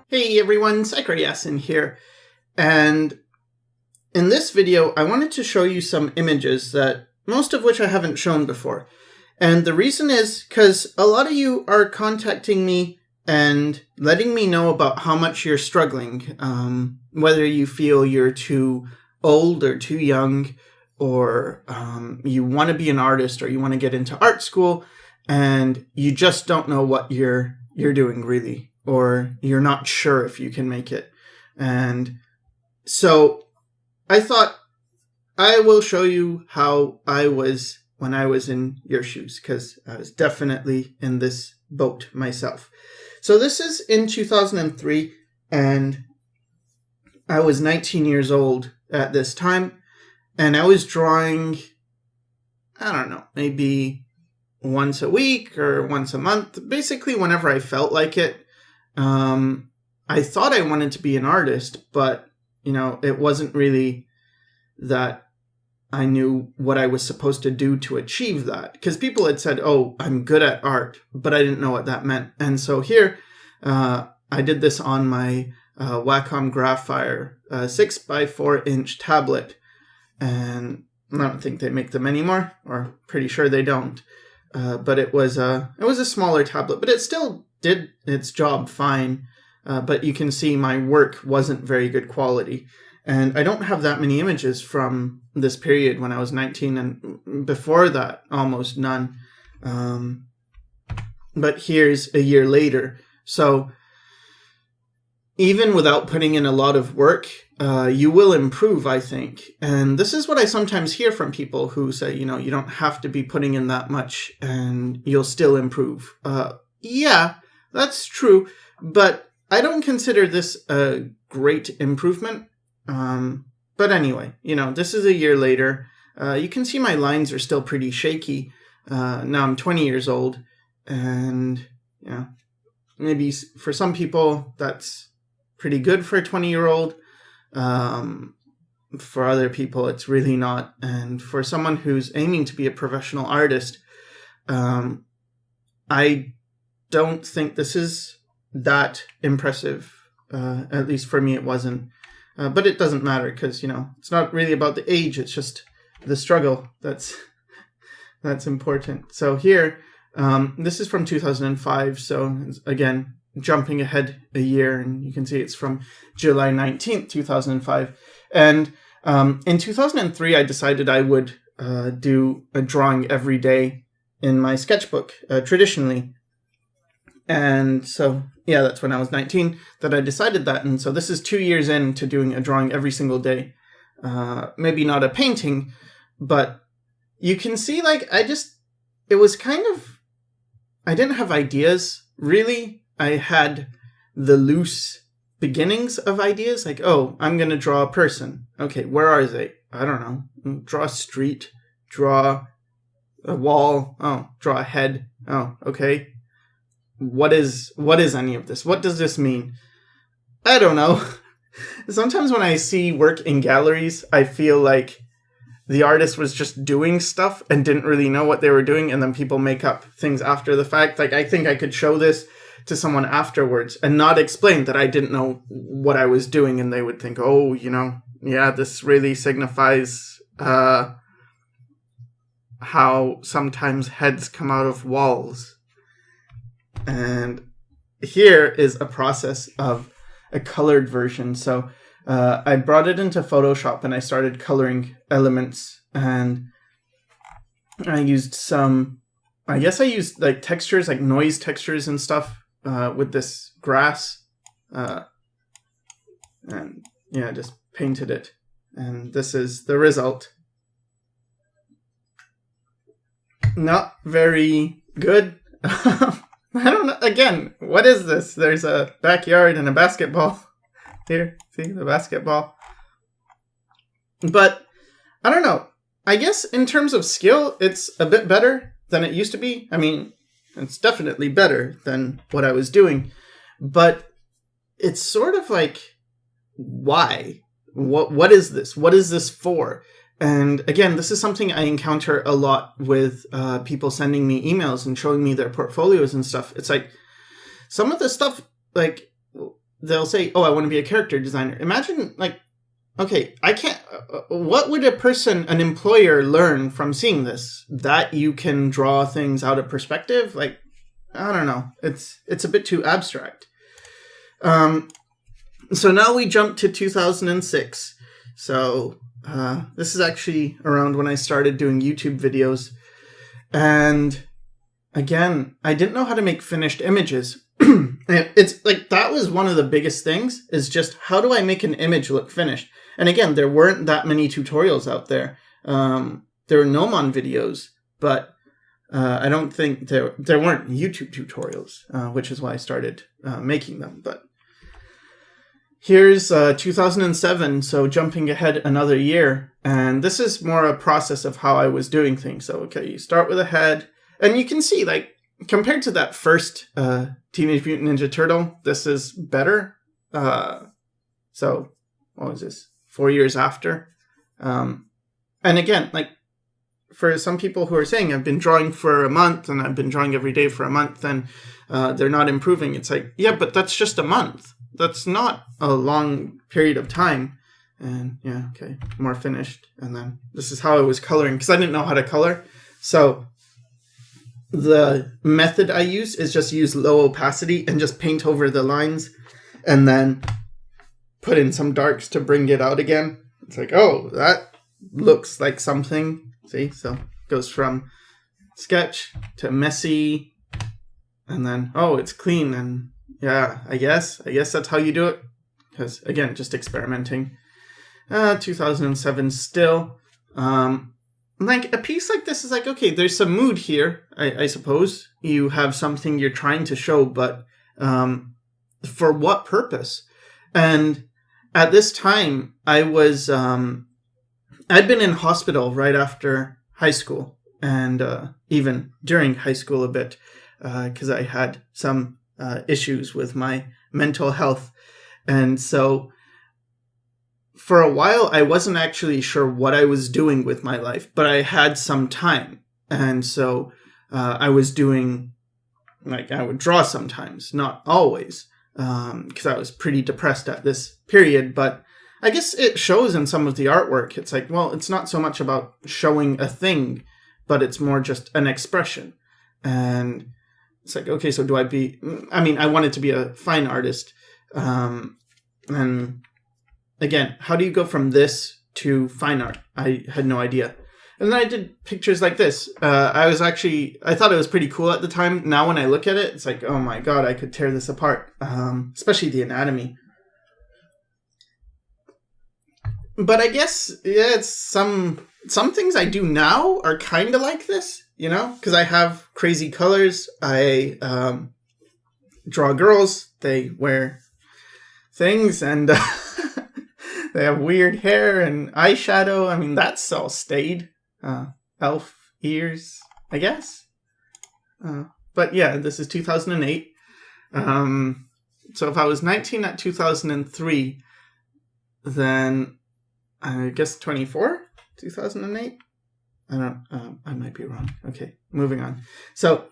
Hey everyone, Sycra in here, and in this video I wanted to show you some images that most of which I haven't shown before. And the reason is because a lot of you are contacting me and letting me know about how much you're struggling, whether you feel you're too old or too young, or you want to be an artist or you want to get into art school and you just don't know what you're doing really, or you're not sure if you can make it. And so I thought I will show you how I was when I was in your shoes, because I was definitely in this boat myself. So this is in 2003, and I was 19 years old at this time, and I was drawing, I don't know, maybe once a week or once a month, basically whenever I felt like it. I thought I wanted to be an artist, but, it wasn't really that I knew what I was supposed to do to achieve that. Because people had said, oh, I'm good at art, but I didn't know what that meant. And so here, I did this on my Wacom Graphire 6x4-inch tablet. And I don't think they make them anymore, or pretty sure they don't. But it was a smaller tablet, but it still did its job fine. But you can see my work wasn't very good quality. And I don't have that many images from this period when I was 19, and before that, almost none. But here's a year later. So even without putting in a lot of work, you will improve, I think. And this is what I sometimes hear from people who say, you don't have to be putting in that much and you'll still improve. Yeah, that's true. But I don't consider this a great improvement. But anyway, this is a year later. You can see my lines are still pretty shaky. Now I'm 20 years old, and maybe for some people that's pretty good for a 20-year-old. For other people, it's really not. And for someone who's aiming to be a professional artist, I don't think this is that impressive. At least for me, it wasn't. But it doesn't matter because, it's not really about the age. It's just the struggle that's important. So here, this is from 2005. So again, jumping ahead a year, and you can see it's from July 19th, 2005. And in 2003, I decided I would do a drawing every day in my sketchbook, traditionally. And so, yeah, that's when I was 19 that I decided that. And so this is 2 years into doing a drawing every single day. Maybe not a painting, but you can see, it was kind of, I didn't have ideas, really. I had the loose beginnings of ideas, I'm going to draw a person. Okay, where are they? I don't know. Draw a street, draw a wall. Oh, draw a head. Oh, okay. What is any of this? What does this mean? I don't know. Sometimes when I see work in galleries, I feel like the artist was just doing stuff and didn't really know what they were doing, and then people make up things after the fact. I think I could show this to someone afterwards and not explain that I didn't know what I was doing, and they would think, oh, yeah, this really signifies how sometimes heads come out of walls. And here is a process of a colored version. So I brought it into Photoshop and I started coloring elements, and I used textures, like noise textures and stuff with this grass. And yeah, just painted it. And this is the result. Not very good. I don't know. Again, what is this? There's a backyard and a basketball. Here, see the basketball. But I don't know. I guess in terms of skill, it's a bit better than it used to be. I mean, it's definitely better than what I was doing. But it's sort of like, why? What is this? What is this for? And again, this is something I encounter a lot with people sending me emails and showing me their portfolios and stuff. It's like some of the stuff, like, they'll say, oh, I want to be a character designer. Imagine, like, okay, I can't, what would an employer learn from seeing this? That you can draw things out of perspective? Like, I don't know. It's a bit too abstract. So now we jump to 2006. So this is actually around when I started doing YouTube videos. And again, I didn't know how to make finished images. It's like, that was one of the biggest things, is just how do I make an image look finished? And again, there weren't that many tutorials out there. There were Gnomon videos, but I don't think there weren't YouTube tutorials, which is why I started making them. But here's 2007, so jumping ahead another year. And this is more a process of how I was doing things. So, okay, you start with a head, and you can see, like, compared to that first Teenage Mutant Ninja Turtle, this is better. So, what was this? 4 years after. And again, like, for some people who are saying, I've been drawing for a month, and I've been drawing every day for a month, and they're not improving. It's like, yeah, but that's just a month. That's not a long period of time. And yeah, okay, more finished. And then this is how I was coloring, because I didn't know how to color. So the method I use is just use low opacity and just paint over the lines, and then put in some darks to bring it out again. It's like, oh, that looks like something. See, so it goes from sketch to messy, and then, oh, it's clean. And yeah, I guess that's how you do it. Because again, just experimenting. 2007 still. Like, a piece like this is like, okay, there's some mood here, I suppose. You have something you're trying to show, but for what purpose? And at this time, I was, I'd been in hospital right after high school, and even during high school a bit, because I had some issues with my mental health. And so for a while, I wasn't actually sure what I was doing with my life, but I had some time. And so I was doing, like, I would draw sometimes, not always, because I was pretty depressed at this period. But I guess it shows in some of the artwork. It's like, well, it's not so much about showing a thing, but it's more just an expression. And it's like, okay, so I wanted to be a fine artist. And again, how do you go from this to fine art? I had no idea. And then I did pictures like this. I thought it was pretty cool at the time. Now when I look at it, it's like, oh my God, I could tear this apart. Especially the anatomy. But I guess, yeah, it's some things I do now are kind of like this, you know? Because I have crazy colors. I draw girls. They wear things, and they have weird hair and eyeshadow. I mean, that's all stayed. Elf ears, I guess. But yeah, this is 2008. So if I was 19 at 2003, then I guess 24, 2008. I might be wrong. Okay, moving on. So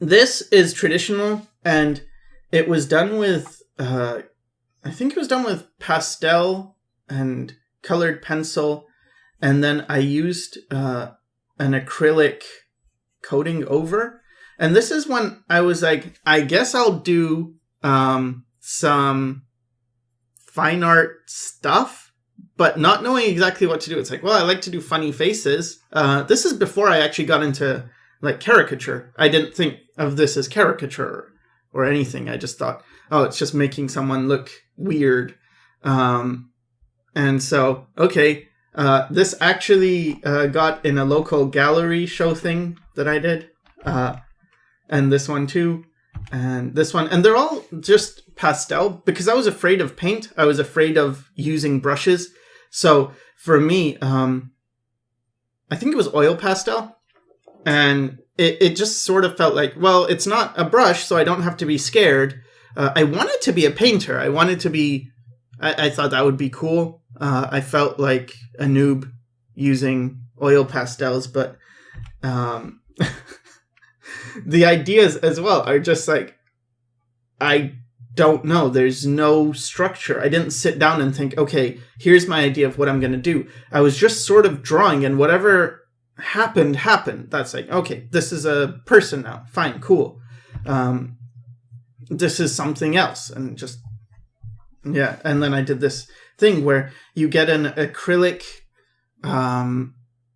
this is traditional, and it was done with, I think it was done with pastel and colored pencil. And then I used an acrylic coating over. And this is when I was like, I guess I'll do some fine art stuff, but not knowing exactly what to do. It's like, well, I like to do funny faces. This is before I actually got into, like, caricature. I didn't think of this as caricature or anything. I just thought, oh, it's just making someone look weird. And so, okay. This actually got in a local gallery show thing that I did. And this one too. And this one. And they're all just pastel, because I was afraid of paint. I was afraid of using brushes. So for me, I think it was oil pastel. And it just sort of felt like, well, it's not a brush, so I don't have to be scared. I wanted to be a painter. I wanted to be... I thought that would be cool. I felt like a noob using oil pastels, but the ideas as well are just like, I don't know. There's no structure. I didn't sit down and think, okay, here's my idea of what I'm going to do. I was just sort of drawing, and whatever happened. That's like, okay, this is a person now. Fine, cool. This is something else. And just, yeah. And then I did this thing where you get an acrylic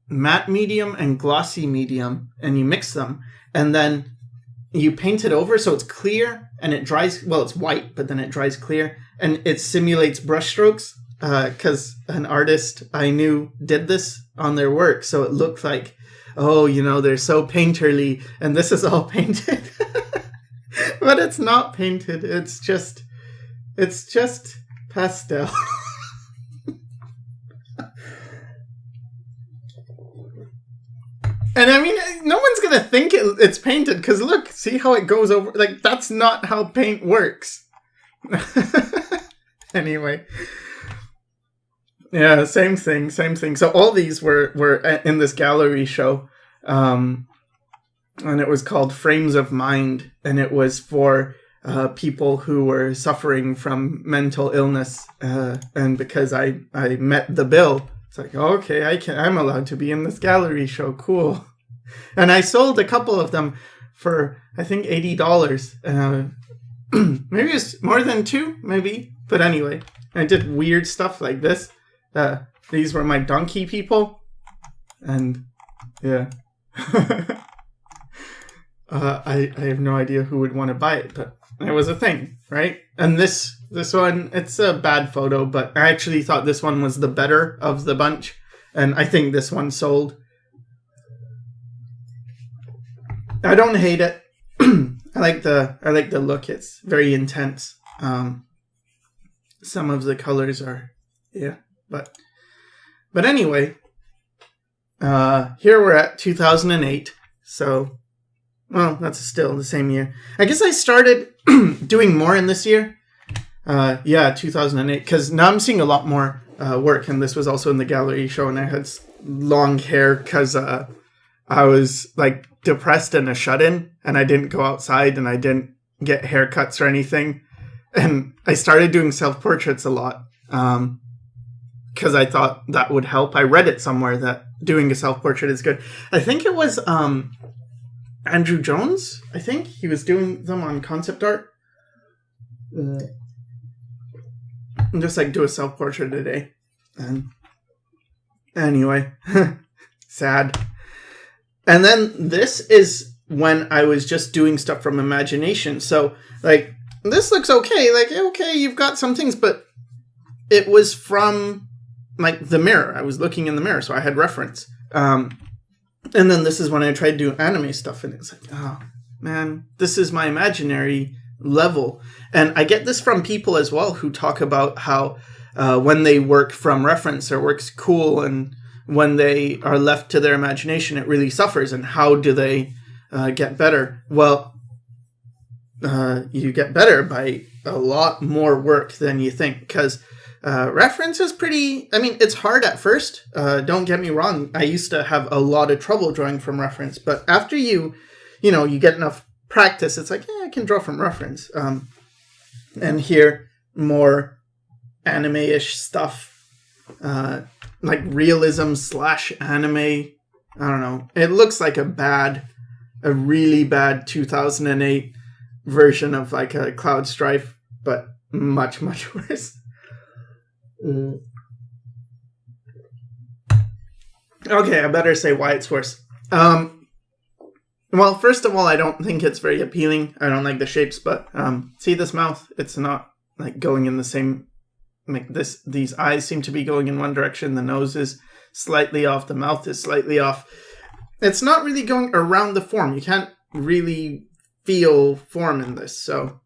matte medium and glossy medium, and you mix them, and then you paint it over so it's clear, and it dries, well, it's white, but then it dries clear, and it simulates brush strokes, because an artist I knew did this on their work, so it looked like, oh, you know, they're so painterly, and this is all painted. But it's not painted, it's just pastel. And I mean, no one's going to think it's painted, because look, see how it goes over? Like, that's not how paint works. Anyway. Yeah, same thing. So all these were in this gallery show. And it was called Frames of Mind. And it was for people who were suffering from mental illness. And because I met the bill, it's like, okay, I'm allowed to be in this gallery show. Cool. And I sold a couple of them for, I think, $80. Maybe it's more than 2, maybe. But anyway, I did weird stuff like this. These were my donkey people. And, yeah. I have no idea who would want to buy it, but it was a thing, right? And this one, it's a bad photo, but I actually thought this one was the better of the bunch, and I think this one sold. I don't hate it. I like the look. It's very intense. Some of the colors are, yeah, but anyway, here we're at 2008. So, well, that's still the same year. I guess I started doing more in this year. 2008, because now I'm seeing a lot more work, and this was also in the gallery show, and I had long hair because I was like depressed and a shut-in, and I didn't go outside, and I didn't get haircuts or anything, and I started doing self-portraits a lot because I thought that would help. I read it somewhere that doing a self-portrait is good. I think it was Andrew Jones. I think he was doing them on concept art. Just like do a self-portrait a day. And anyway, sad. And then this is when I was just doing stuff from imagination. So like, this looks okay. Like, okay, you've got some things, but it was from like the mirror. I was looking in the mirror, so I had reference. And then this is when I tried to do anime stuff, and it's like, oh man, this is my imaginary level. And I get this from people as well who talk about how when they work from reference, their work's cool, and when they are left to their imagination, it really suffers. And how do they get better? Well, you get better by a lot more work than you think, because reference is pretty, I mean, it's hard at first. Don't get me wrong. I used to have a lot of trouble drawing from reference, but after you get enough practice, it's like, yeah, I can draw from reference. And here, more anime-ish stuff, like realism / anime. I don't know. It looks like a really bad 2008 version of like a Cloud Strife, but much, much worse. Okay, I better say why it's worse. Well, first of all, I don't think it's very appealing. I don't like the shapes, but see this mouth? It's not like going in the same, like this. These eyes seem to be going in one direction. The nose is slightly off. The mouth is slightly off. It's not really going around the form. You can't really feel form in this, so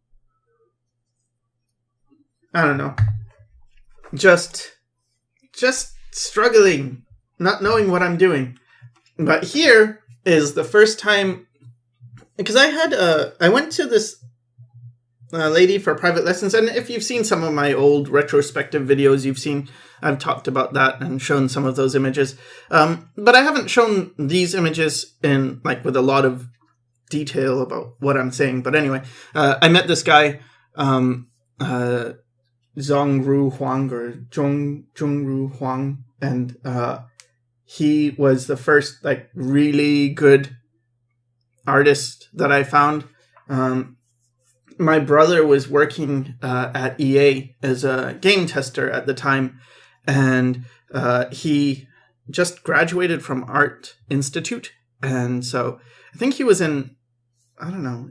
I don't know. Just struggling, not knowing what I'm doing. But here is the first time, because I went to this lady for private lessons, and if you've seen some of my old retrospective videos, I've talked about that and shown some of those images. But I haven't shown these images in like with a lot of detail about what I'm saying. But anyway, I met this guy Zhongru Huang or Zhongru Huang, and he was the first like really good artist that I found. My brother was working at EA as a game tester at the time, and he just graduated from Art Institute, and so I think he was in, I don't know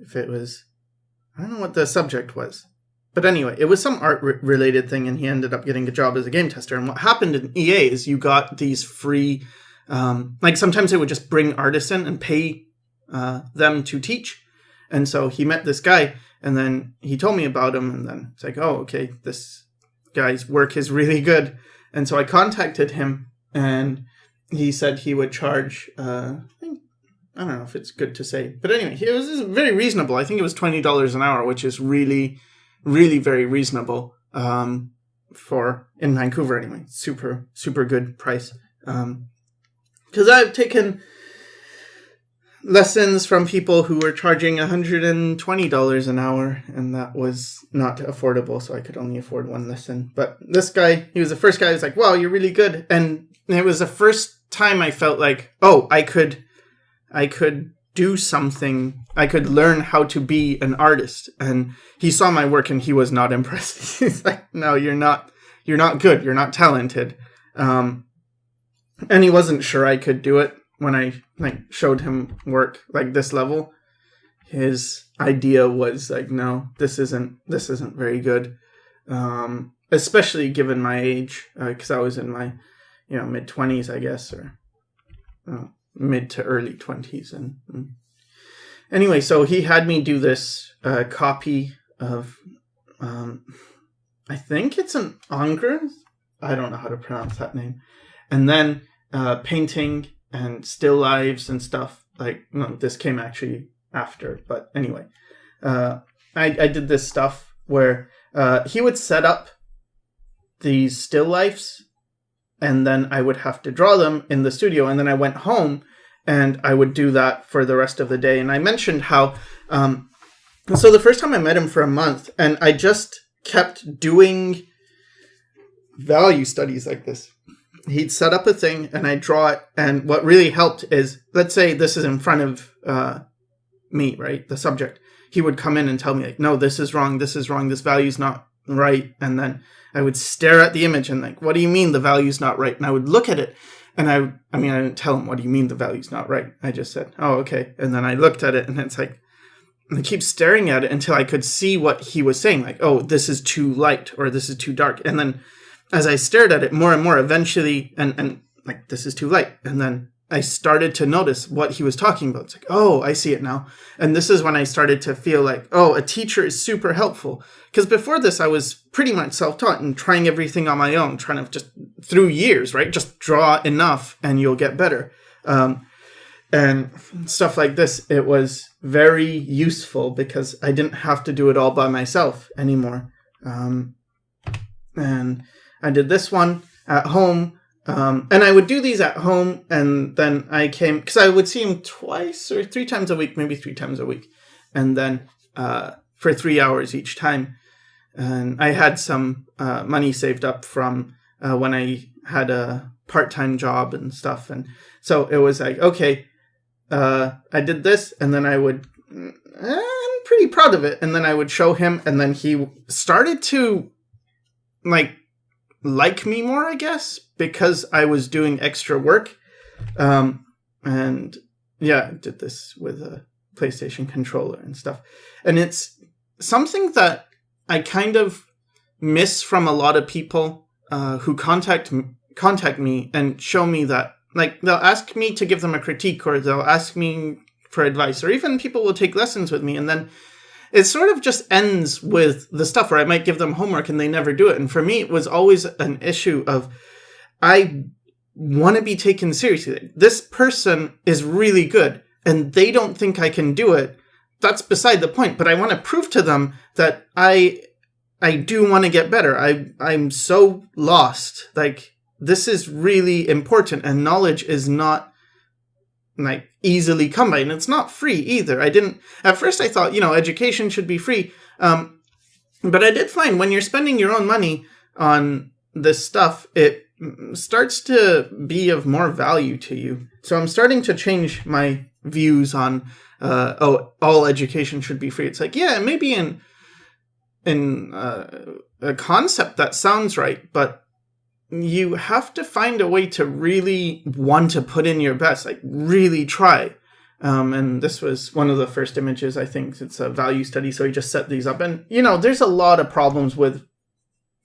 what the subject was. But anyway, it was some art-related thing, and he ended up getting a job as a game tester. And what happened in EA is you got these free, like sometimes they would just bring artists in and pay them to teach. And so he met this guy, and then he told me about him, and then it's like, oh, okay, this guy's work is really good. And so I contacted him, and he said he would charge, I don't know if it's good to say, but anyway, it was very reasonable. I think it was $20 an hour, which is really very reasonable for in Vancouver anyway. Super good price. Because I've taken lessons from people who were charging $120 an hour, and that was not affordable, so I could only afford one lesson. But this guy, he was the first guy who was like, wow, you're really good. And it was the first time I felt like, oh, I could do something. I could learn how to be an artist. And he saw my work and he was not impressed. He's like, no, you're not good. You're not talented. And he wasn't sure I could do it when I showed him work like this level. His idea was like, no, this isn't very good. Especially given my age, because I was in my, mid-20s, I guess, or mid to early 20s. And anyway, so he had me do this copy of, I think it's an Angers. I don't know how to pronounce that name. And then painting and still lives and stuff. This came actually after. But anyway, I did this stuff where he would set up these still lifes, and then I would have to draw them in the studio. And then I went home and I would do that for the rest of the day. And I mentioned how, so the first time I met him for a month, and I just kept doing value studies like this. He'd set up a thing and I'd draw it. And what really helped is, let's say this is in front of me, right? The subject. He would come in and tell me like, no, this is wrong. This value's not right. And then I would stare at the image and like, what do you mean the value's not right? And I would look at it, and I didn't tell him, what do you mean the value's not right? I just said, oh, okay. And then I looked at it, and it's like, I keep staring at it until I could see what he was saying. Like, oh, this is too light, or this is too dark. And then as I stared at it more and more, eventually, and like, this is too light. And then I started to notice what he was talking about. It's like, oh, I see it now. And this is when I started to feel like, oh, a teacher is super helpful. Because before this, I was pretty much self-taught and trying everything on my own, trying to just, through years, right? Just draw enough and you'll get better. And stuff like this, it was very useful because I didn't have to do it all by myself anymore. And I did this one at home. And I would do these at home, and then I came, because I would see him twice or 3 times a week, maybe 3 times a week, and then for 3 hours each time. And I had some money saved up from when I had a part-time job and stuff, and so it was like, okay, I did this, and then I'm pretty proud of it, and then I would show him, and then he started to like me more, I guess, because I was doing extra work. And yeah, I did this with a PlayStation controller and stuff. And it's something that I kind of miss from a lot of people who contact me and show me that, like, they'll ask me to give them a critique, or they'll ask me for advice, or even people will take lessons with me, and then it sort of just ends with the stuff where I might give them homework and they never do it. And for me, it was always an issue of, I want to be taken seriously. This person is really good and they don't think I can do it. That's beside the point. But I want to prove to them that I do want to get better. I'm so lost. Like, this is really important, and knowledge is not easily come by, and it's not free either. At first I thought, education should be free. But I did find when you're spending your own money on this stuff, it starts to be of more value to you. So I'm starting to change my views on, all education should be free. It's like, yeah, maybe in a concept that sounds right, but you have to find a way to really want to put in your best, like really try. And this was one of the first images, I think. It's a value study, so he just set these up. And, there's a lot of problems with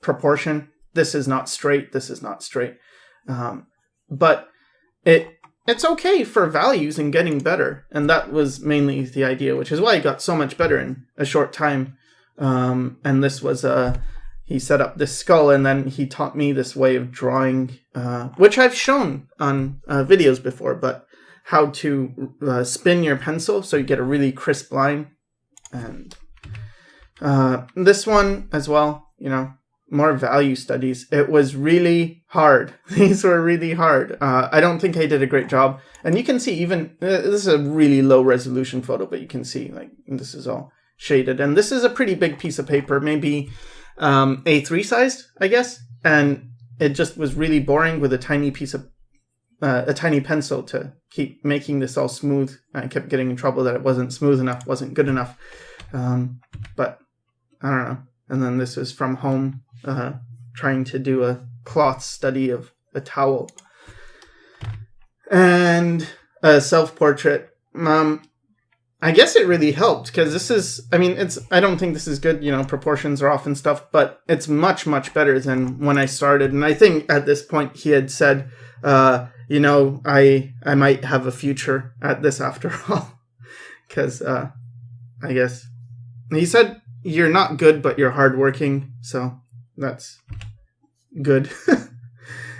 proportion. This is not straight. This is not straight. But it's okay for values and getting better. And that was mainly the idea, which is why he got so much better in a short time. And this was he set up this skull, and then he taught me this way of drawing, which I've shown on videos before, but how to spin your pencil so you get a really crisp line. And this one as well, more value studies. It was really hard. These were really hard. I don't think I did a great job. And you can see even, this is a really low resolution photo, but you can see like this is all shaded. And this is a pretty big piece of paper, maybe A3 sized, I guess. And it just was really boring with a tiny piece of, a tiny pencil to keep making this all smooth. I kept getting in trouble that it wasn't smooth enough, wasn't good enough. But I don't know. And then this is from home, trying to do a cloth study of a towel. And a self-portrait. I guess it really helped because this is, I don't think this is good, proportions are off and stuff, but it's much, much better than when I started. And I think at this point he had said, I might have a future at this after all. Because I guess he said, you're not good, but you're hardworking. So that's good.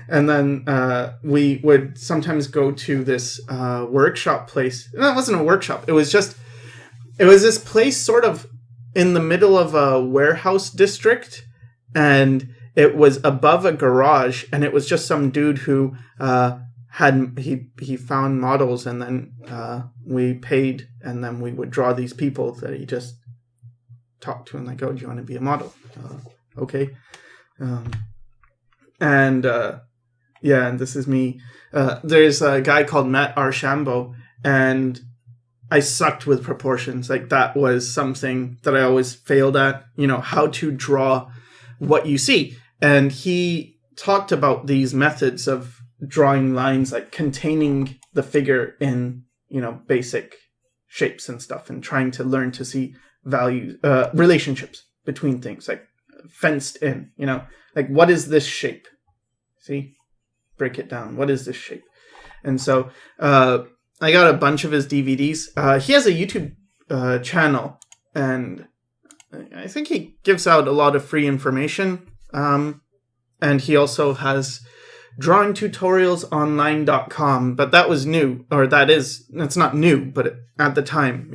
And then we would sometimes go to this workshop place. No, it wasn't a workshop. It was this place sort of in the middle of a warehouse district. And it was above a garage. And it was just some dude who he found models. And then we paid. And then we would draw these people that he just talked to. And like, oh, do you want to be a model? Okay. Yeah, and this is me. There's a guy called Matt Archambault, and I sucked with proportions. Like, that was something that I always failed at, how to draw what you see. And he talked about these methods of drawing lines, like containing the figure in, basic shapes and stuff, and trying to learn to see values, relationships between things, like fenced in, like what is this shape? See? Break it down. What is this shape? And so I got a bunch of his DVDs. He has a YouTube channel, and I think he gives out a lot of free information. And he also has drawingtutorialsonline.com, but that was new, or it's not new, but at the time,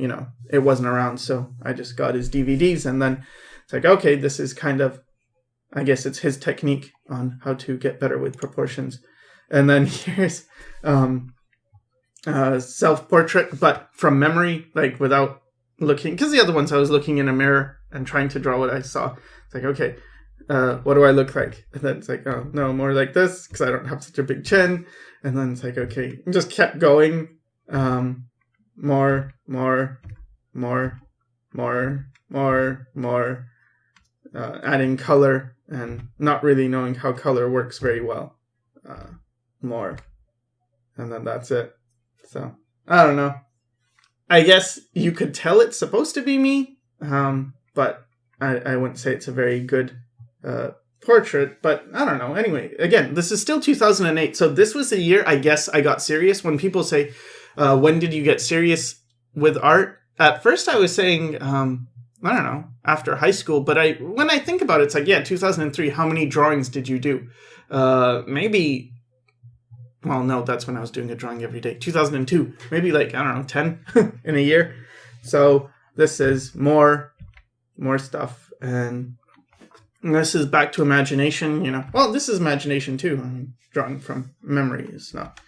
it wasn't around. So I just got his DVDs, and then it's like, okay, this is kind of, I guess it's his technique on how to get better with proportions. And then here's self-portrait, but from memory, like without looking, because the other ones I was looking in a mirror and trying to draw what I saw. It's like, okay, what do I look like? And then it's like, oh, no, more like this, because I don't have such a big chin. And then it's like, okay, and just kept going. More, adding color and not really knowing how color works very well. More. And then that's it. So, I don't know. I guess you could tell it's supposed to be me, but I wouldn't say it's a very good portrait, but I don't know. Anyway, again, this is still 2008, so this was the year I guess I got serious. When people say, when did you get serious with art? At first I was saying, I don't know, after high school, but when I think about it, it's like, yeah, 2003, how many drawings did you do? Maybe, well, no, that's when I was doing a drawing every day. 2002, maybe like, I don't know, 10 in a year. So this is more stuff. And this is back to imagination, Well, this is imagination too. Drawing from memory is not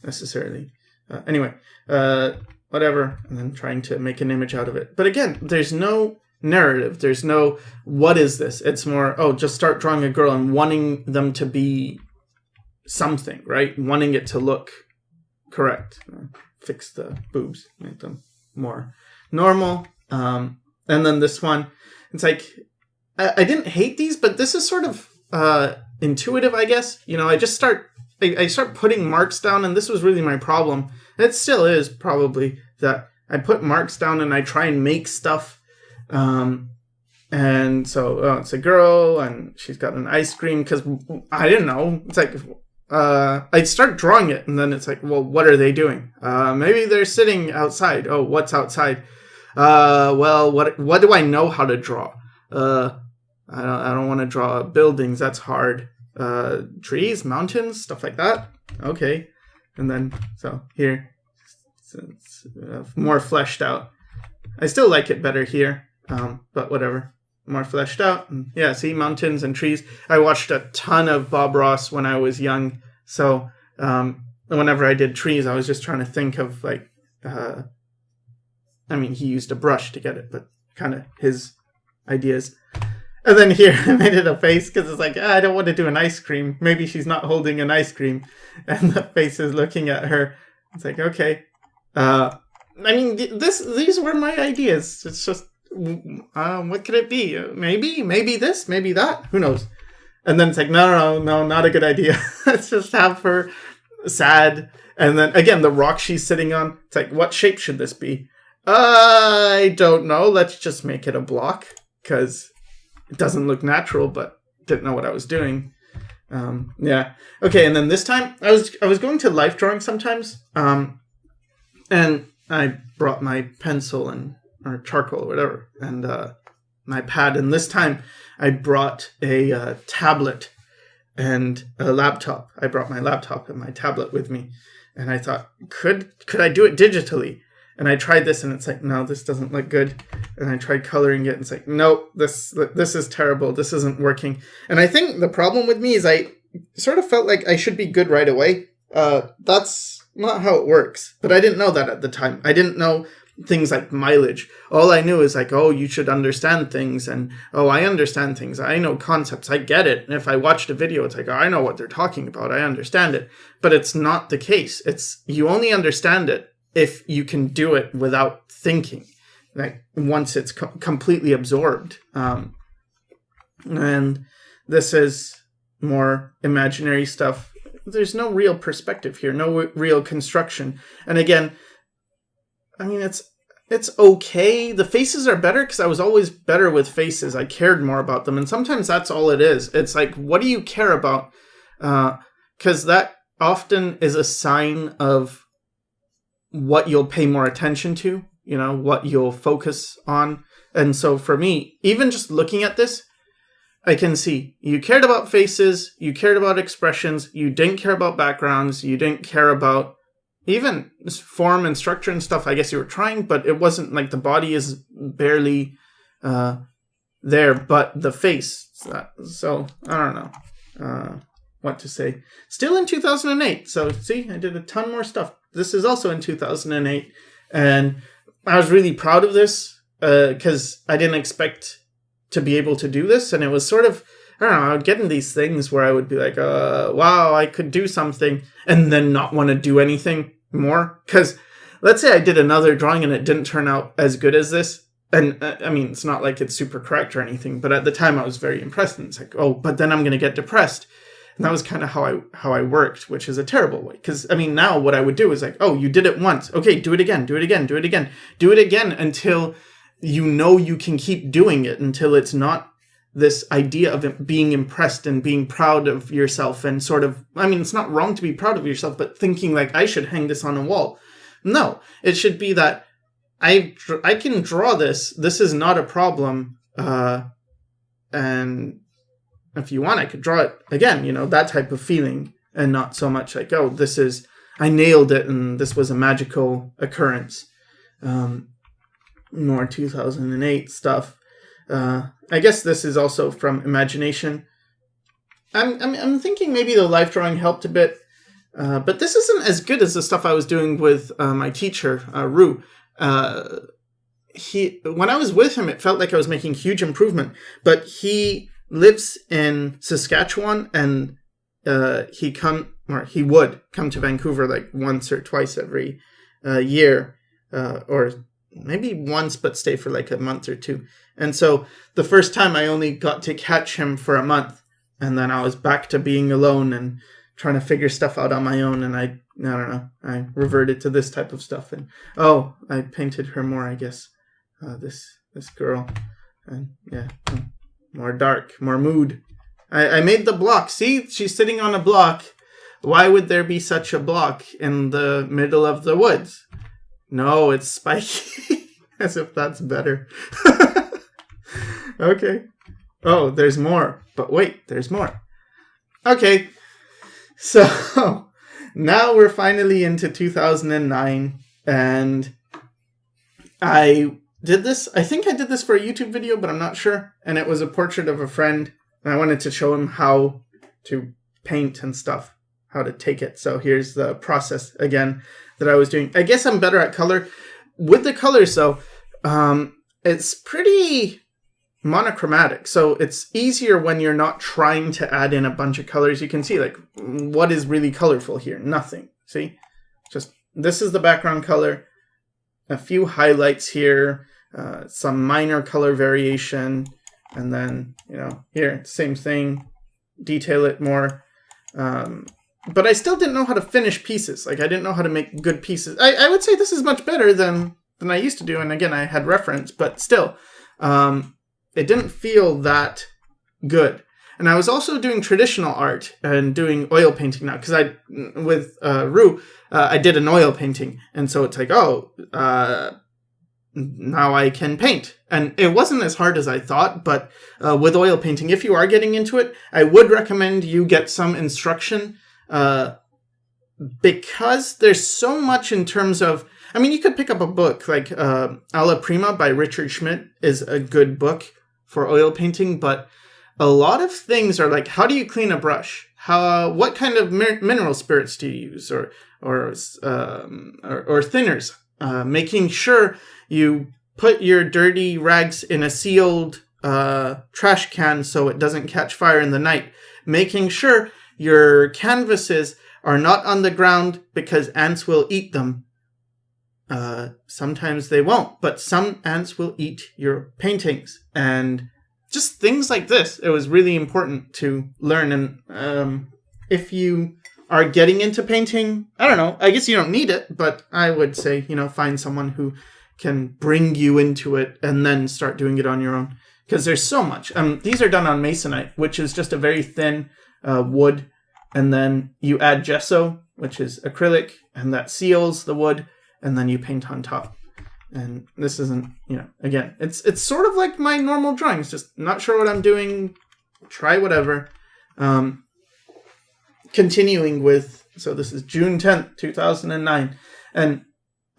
necessarily. Anyway, whatever. And then trying to make an image out of it. But again, there's no narrative. There's no, what is this? It's more, oh, just start drawing a girl and wanting them to be something, right? Wanting it to look correct. Fix the boobs, make them more normal. And then this one, it's like, I didn't hate these, but this is sort of intuitive, I guess. I just start putting marks down, and this was really my problem. It still is probably that I put marks down and I try and make stuff. And so it's a girl and she's got an ice cream because I didn't know. It's like, I'd start drawing it and then it's like, well, what are they doing? Maybe they're sitting outside. Oh, what's outside? Well, what do I know how to draw? I don't want to draw buildings. That's hard. Trees, mountains, stuff like that. Okay. And then, so here, it's more fleshed out. I still like it better here, but whatever. More fleshed out. And yeah, see, mountains and trees. I watched a ton of Bob Ross when I was young. So whenever I did trees, I was just trying to think of like, he used a brush to get it, but kind of his ideas. And then here, I made it a face because it's like, I don't want to do an ice cream. Maybe she's not holding an ice cream. And the face is looking at her. It's like, okay. These were my ideas. It's just, what could it be? Maybe this, maybe that. Who knows? And then it's like, no, not a good idea. Let's just have her sad. And then, again, the rock she's sitting on. It's like, what shape should this be? I don't know. Let's just make it a block because it doesn't look natural, but didn't know what I was doing. Yeah. Okay, and then this time, I was going to life drawing sometimes, and I brought my pencil or charcoal or whatever, and my pad, and this time I brought a tablet and a laptop. I brought my laptop and my tablet with me, and I thought, could I do it digitally? And I tried this, and it's like, no, this doesn't look good. And I tried coloring it, and it's like, no, this is terrible. This isn't working. And I think the problem with me is I sort of felt like I should be good right away. That's not how it works. But I didn't know that at the time. I didn't know things like mileage. All I knew is like, oh, you should understand things. And, oh, I understand things. I know concepts. I get it. And if I watched a video, it's like, oh, I know what they're talking about. I understand it. But it's not the case. It's you only understand it if you can do it without thinking, like once it's completely absorbed. And this is more imaginary stuff. There's no real perspective here, no real construction. And again, it's okay. The faces are better because I was always better with faces. I cared more about them. And sometimes that's all it is. It's like, what do you care about? Because that often is a sign of what you'll pay more attention to, what you'll focus on. And so for me, even just looking at this, I can see you cared about faces, you cared about expressions, you didn't care about backgrounds, you didn't care about even form and structure and stuff. I guess you were trying, but it wasn't like the body is barely there, but the face. So I don't know what to say. Still in 2008. So see, I did a ton more stuff. This is also in 2008, and I was really proud of this because I didn't expect to be able to do this, and it was sort of, I don't know, I would get in these things where I would be like, wow, I could do something, and then not want to do anything more, because let's say I did another drawing and it didn't turn out as good as this, and it's not like it's super correct or anything, but at the time I was very impressed, and it's like, oh, but then I'm going to get depressed. And that was kind of how I worked, which is a terrible way. Because, now what I would do is like, oh, you did it once. Okay, do it again, do it again, do it again. Do it again until you can keep doing it, until it's not this idea of being impressed and being proud of yourself and sort of, it's not wrong to be proud of yourself, but thinking like, I should hang this on a wall. No, it should be that I can draw this. This is not a problem. And if you want, I could draw it again, that type of feeling, and not so much like, oh, I nailed it and this was a magical occurrence. More 2008 stuff. I guess this is also from imagination. I'm thinking maybe the life drawing helped a bit, but this isn't as good as the stuff I was doing with my teacher, Rue. when I was with him, it felt like I was making huge improvement. But he lives in Saskatchewan, and he would come to Vancouver like once or twice every year, or maybe once, but stay for like a month or two. And so the first time I only got to catch him for a month, and then I was back to being alone and trying to figure stuff out on my own. And I don't know, I reverted to this type of stuff. And I painted her more, I guess. This girl, and yeah, more dark, more mood. I made the block. See, she's sitting on a block. Why would there be such a block in the middle of the woods? No, it's spiky. As if that's better. Okay. Oh, there's more. But wait, there's more. Okay. So, now we're finally into 2009. And I did this. I think I did this for a YouTube video, but I'm not sure. And it was a portrait of a friend. And I wanted to show him how to paint and stuff. How to take it. So here's the process again that I was doing. I guess I'm better at color. With the colors though, it's pretty monochromatic. So it's easier when you're not trying to add in a bunch of colors. You can see like what is really colorful here. Nothing. See? Just this is the background color. A few highlights here. Some minor color variation. And then, here, same thing. Detail it more. But I still didn't know how to finish pieces. Like, I didn't know how to make good pieces. I would say this is much better than I used to do. And again, I had reference, but still, it didn't feel that good. And I was also doing traditional art and doing oil painting now. Because with Rue, I did an oil painting. And so it's like, now I can paint. And it wasn't as hard as I thought, but with oil painting, if you are getting into it, I would recommend you get some instruction. Because there's so much in terms of, you could pick up a book like Alla Prima by Richard Schmidt is a good book for oil painting, but a lot of things are like, how do you clean a brush? What kind of mineral spirits do you use, or thinners? Making sure you put your dirty rags in a sealed trash can so it doesn't catch fire in the night. Making sure your canvases are not on the ground because ants will eat them. Sometimes they won't, but some ants will eat your paintings. And just things like this. It was really important to learn. And if you are getting into painting, I don't know, I guess you don't need it, but I would say, find someone who can bring you into it and then start doing it on your own. Because there's so much. These are done on masonite, which is just a very thin wood, and then you add gesso, which is acrylic, and that seals the wood, and then you paint on top. And this isn't, again, it's sort of like my normal drawings, just not sure what I'm doing, try whatever. Continuing with, so this is June 10th, 2009, and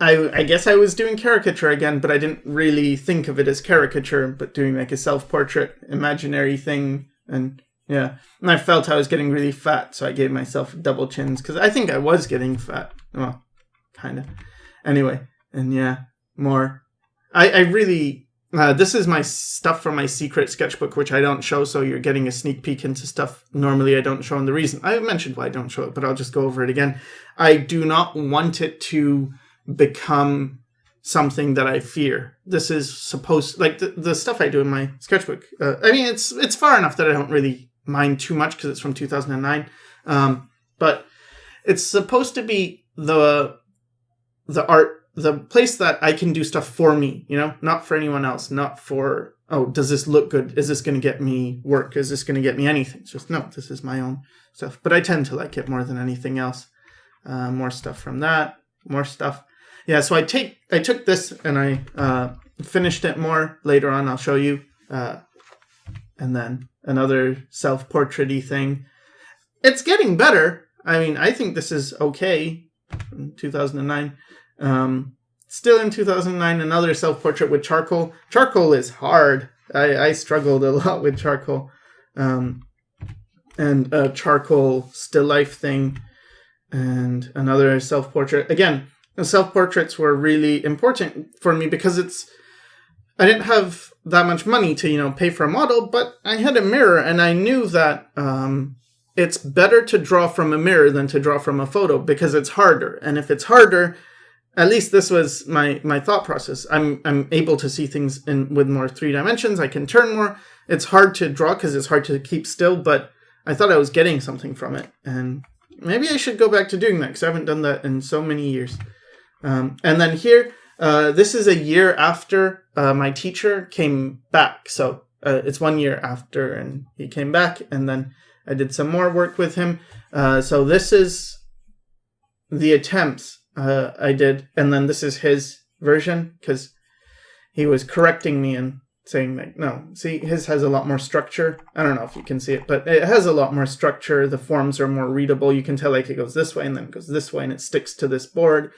I guess I was doing caricature again, but I didn't really think of it as caricature, but doing like a self-portrait imaginary thing. And yeah, and I felt I was getting really fat, so I gave myself double chins, because I think I was getting fat. Well, kind of. Anyway, and yeah, more. I really, this is my stuff from my secret sketchbook, which I don't show, so you're getting a sneak peek into stuff normally I don't show. And the reason, I mentioned why I don't show it, but I'll just go over it again. I do not want it to become something that I fear. This is supposed, like the stuff I do in my sketchbook. It's far enough that I don't really mind too much because it's from 2009. But it's supposed to be the art, the place that I can do stuff for me, not for anyone else, not for, does this look good? Is this going to get me work? Is this going to get me anything? It's just, no, this is my own stuff. But I tend to like it more than anything else. More stuff from that, more stuff. Yeah, so I took this and I finished it more later on. I'll show you. And then another self-portrait-y thing. It's getting better. I think this is okay. 2009. Still in 2009, another self-portrait with charcoal. Charcoal is hard. I struggled a lot with charcoal. And a charcoal still life thing. And another self-portrait. Again, the self-portraits were really important for me because it's I didn't have that much money to, pay for a model, but I had a mirror, and I knew that it's better to draw from a mirror than to draw from a photo because it's harder. And if it's harder, at least this was my thought process. I'm able to see things with more 3 dimensions. I can turn more. It's hard to draw because it's hard to keep still, but I thought I was getting something from it. And maybe I should go back to doing that because I haven't done that in so many years. And then here, this is a year after my teacher came back. So it's 1 year after, and he came back, and then I did some more work with him. So this is the attempts I did, and then this is his version, because he was correcting me and saying, like, no, see, his has a lot more structure. I don't know if you can see it, but it has a lot more structure. The forms are more readable. You can tell, like, it goes this way, and then it goes this way, and it sticks to this board.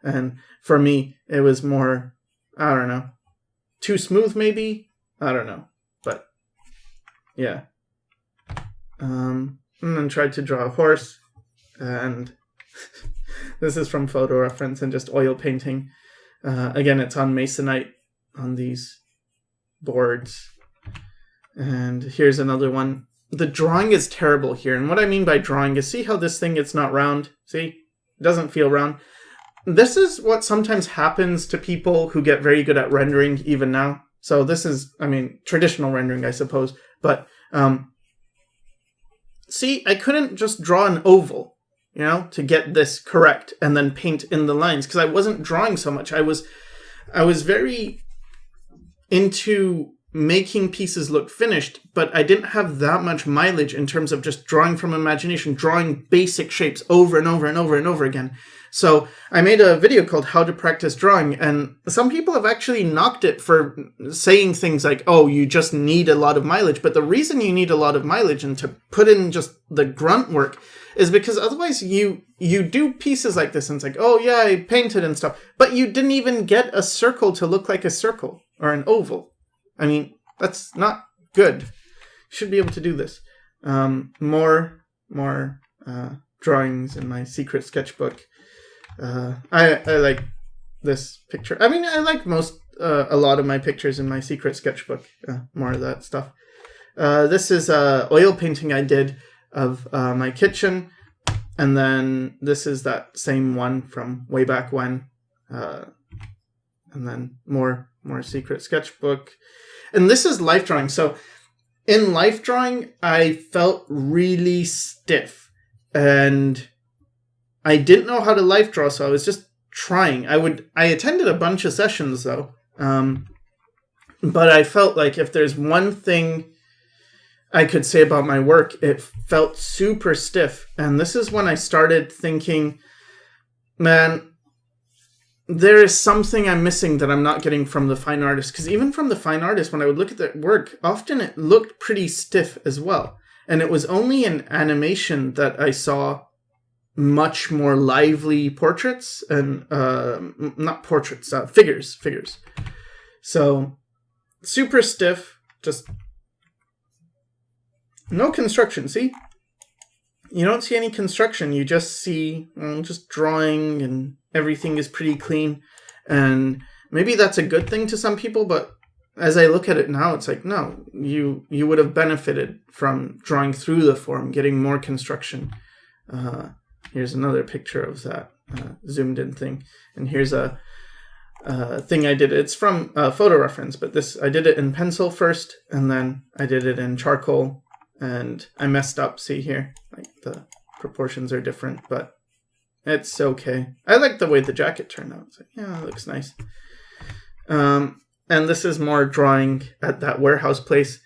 And for me, it was more, I don't know, too smooth maybe? I don't know. But, yeah. And then tried to draw a horse. And this is from photo reference and just oil painting. Again, it's on Masonite on these boards. And here's another one. The drawing is terrible here. And what I mean by drawing is, see how this thing, it's not round? See? It doesn't feel round. This is what sometimes happens to people who get very good at rendering even now. So this is, traditional rendering, I suppose. But, see, I couldn't just draw an oval, to get this correct and then paint in the lines because I wasn't drawing so much. I was very into making pieces look finished, but I didn't have that much mileage in terms of just drawing from imagination, drawing basic shapes over and over and over and over again. So I made a video called How to Practice Drawing, and some people have actually knocked it for saying things like, oh, you just need a lot of mileage. But the reason you need a lot of mileage and to put in just the grunt work is because otherwise you do pieces like this and it's like, oh yeah, I painted and stuff, but you didn't even get a circle to look like a circle or an oval. That's not good. You should be able to do this. More drawings in my secret sketchbook. I like this picture. I like a lot of my pictures in my secret sketchbook. More of that stuff. This is oil painting I did of my kitchen. And then this is that same one from way back when. And then more secret sketchbook. And this is life drawing. So in life drawing, I felt really stiff. And I didn't know how to life draw, so I was just trying. I attended a bunch of sessions, though. But I felt like if there's one thing I could say about my work, it felt super stiff. And this is when I started thinking, man, there is something I'm missing that I'm not getting from the fine artist. Because even from the fine artist, when I would look at their work, often it looked pretty stiff as well. And it was only in animation that I saw much more lively portraits and not portraits, figures. So super stiff, just no construction. See, you don't see any construction. You just see just drawing, and everything is pretty clean. And maybe that's a good thing to some people, but as I look at it now, it's like, no, you would have benefited from drawing through the form, getting more construction. Here's another picture of that zoomed in thing. And here's a thing I did. It's from photo reference, but I did it in pencil first, and then I did it in charcoal, and I messed up. See here, like the proportions are different, but it's okay. I like the way the jacket turned out. It's like, yeah, it looks nice. And this is more drawing at that warehouse place.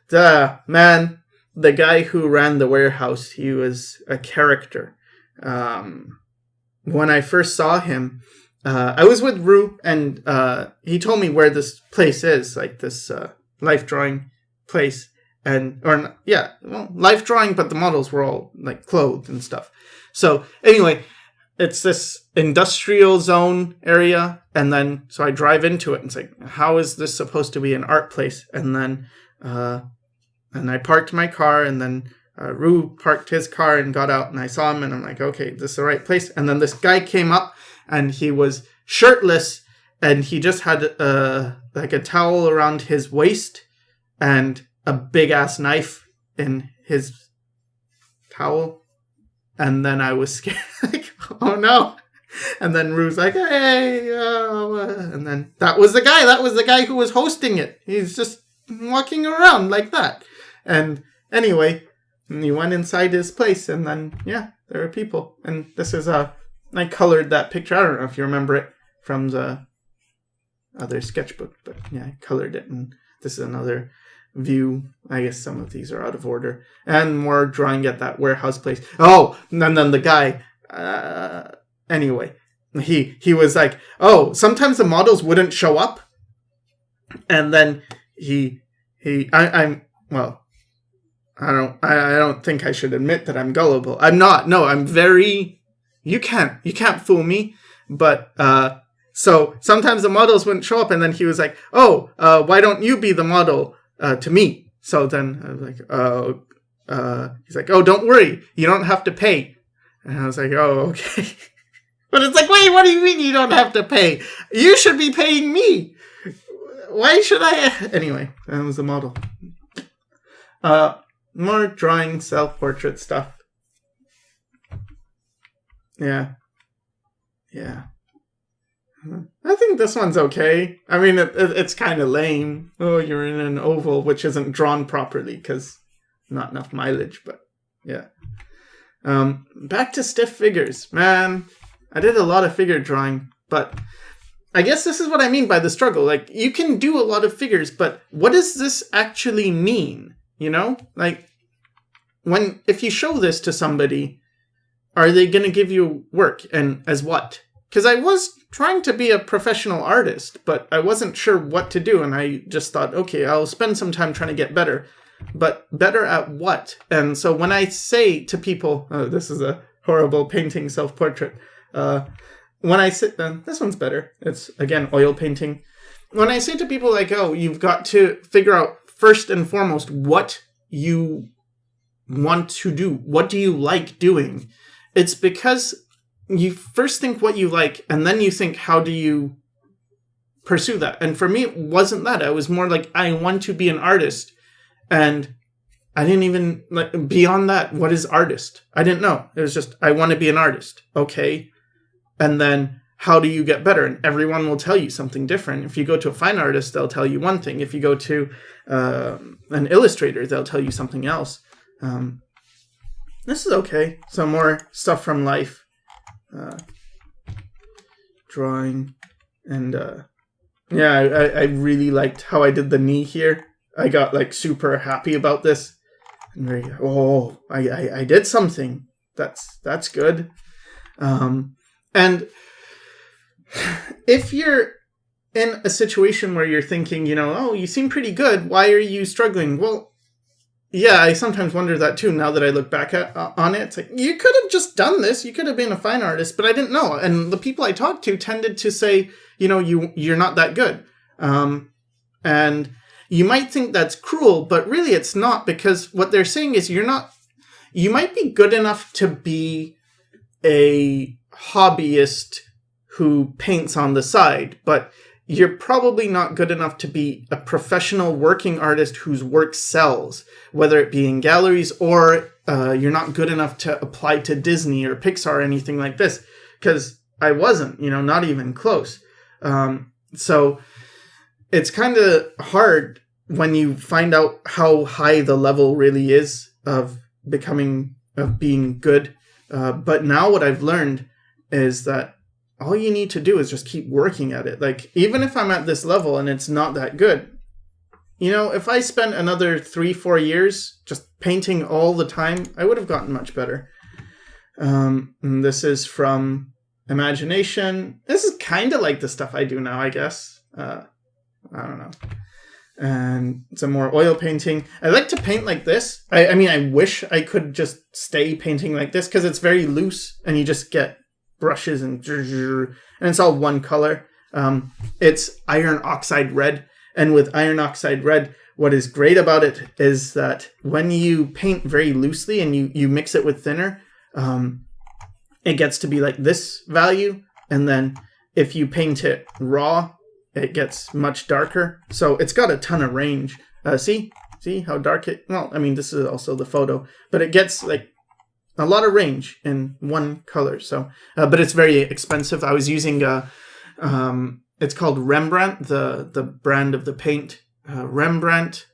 The guy who ran the warehouse, he was a character. When I first saw him, I was with Rue, and he told me where this place is, like this life drawing place. Life drawing, but the models were all like clothed and stuff. So anyway, it's this industrial zone area, and then so I drive into it and it's like, how is this supposed to be an art place? And then and I parked my car, and then Rue parked his car and got out, and I saw him, and I'm like, okay, this is the right place. And then this guy came up, and he was shirtless and he just had like a towel around his waist and a big ass knife in his towel. And then I was scared, like, oh no. And then Rue's like, hey, and then that was the guy who was hosting it. He's just walking around like that. And anyway, he went inside his place, and then, yeah, there are people. And this is, I colored that picture. I don't know if you remember it from the other sketchbook, but yeah, I colored it. And this is another view. I guess some of these are out of order. And more drawing at that warehouse place. Oh, and then the guy, anyway, he was like, oh, sometimes the models wouldn't show up. And then I don't think I should admit that I'm gullible. I'm not. No, I'm very, you can't fool me. But, so sometimes the models wouldn't show up, and then he was like, oh, why don't you be the model, to me? So then I was like, he's like, oh, don't worry. You don't have to pay. And I was like, oh, okay. But it's like, wait, what do you mean you don't have to pay? You should be paying me. Why should I? Anyway, that was the model. More drawing self-portrait stuff. Yeah. I think this one's okay. I mean, it's kind of lame. Oh, you're in an oval, which isn't drawn properly because not enough mileage, but yeah. Back to stiff figures. Man, I did a lot of figure drawing, but I guess this is what I mean by the struggle. Like, you can do a lot of figures, but what does this actually mean? You know? Like, if you show this to somebody, are they going to give you work? And as what? Because I was trying to be a professional artist, but I wasn't sure what to do. And I just thought, okay, I'll spend some time trying to get better. But better at what? And so when I say to people, oh, this is a horrible painting self-portrait. When I say, this one's better. It's, again, oil painting. When I say to people like, oh, you've got to figure out first and foremost what you want to do. What do you like doing? It's because you first think what you like, and then you think, how do you pursue that? And for me, it wasn't that. I was more like, I want to be an artist. And I didn't even, like, beyond that, what is artist? I didn't know. It was just, I want to be an artist. Okay. And then how do you get better? And everyone will tell you something different. If you go to a fine artist, they'll tell you one thing. If you go to an illustrator, they'll tell you something else. This is okay. Some more stuff from life. Drawing. And yeah, I really liked how I did the knee here. I got like super happy about this. And very, oh, I did something. That's good. And if you're in a situation where you're thinking, you know, oh, you seem pretty good, why are you struggling? Well, yeah, I sometimes wonder that too. Now that I look back on it, it's like, you could have just done this. You could have been a fine artist, but I didn't know. And the people I talked to tended to say, you know, you're not that good. And you might think that's cruel, but really it's not, because what they're saying is you might be good enough to be a hobbyist who paints on the side, but you're probably not good enough to be a professional working artist whose work sells, whether it be in galleries or you're not good enough to apply to Disney or Pixar or anything like this, because I wasn't, you know, not even close. So it's kind of hard when you find out how high the level really is of being good. But now what I've learned is that all you need to do is just keep working at it. Like, even if I'm at this level and it's not that good, you know, if I spent another 3-4 years just painting all the time, I would have gotten much better. And this is from Imagination. This is kind of like the stuff I do now, I guess. I don't know. And some more oil painting. I like to paint like this. I mean, I wish I could just stay painting like this, because it's very loose and you just get brushes and it's all one color. It's iron oxide red. And with iron oxide red, what is great about it is that when you paint very loosely and you mix it with thinner, it gets to be like this value. And then if you paint it raw, it gets much darker. So it's got a ton of range. See how dark it, well, I mean, this is also the photo, but it gets like a lot of range in one color. So, but it's very expensive. I was using, it's called Rembrandt, the brand of the paint, Rembrandt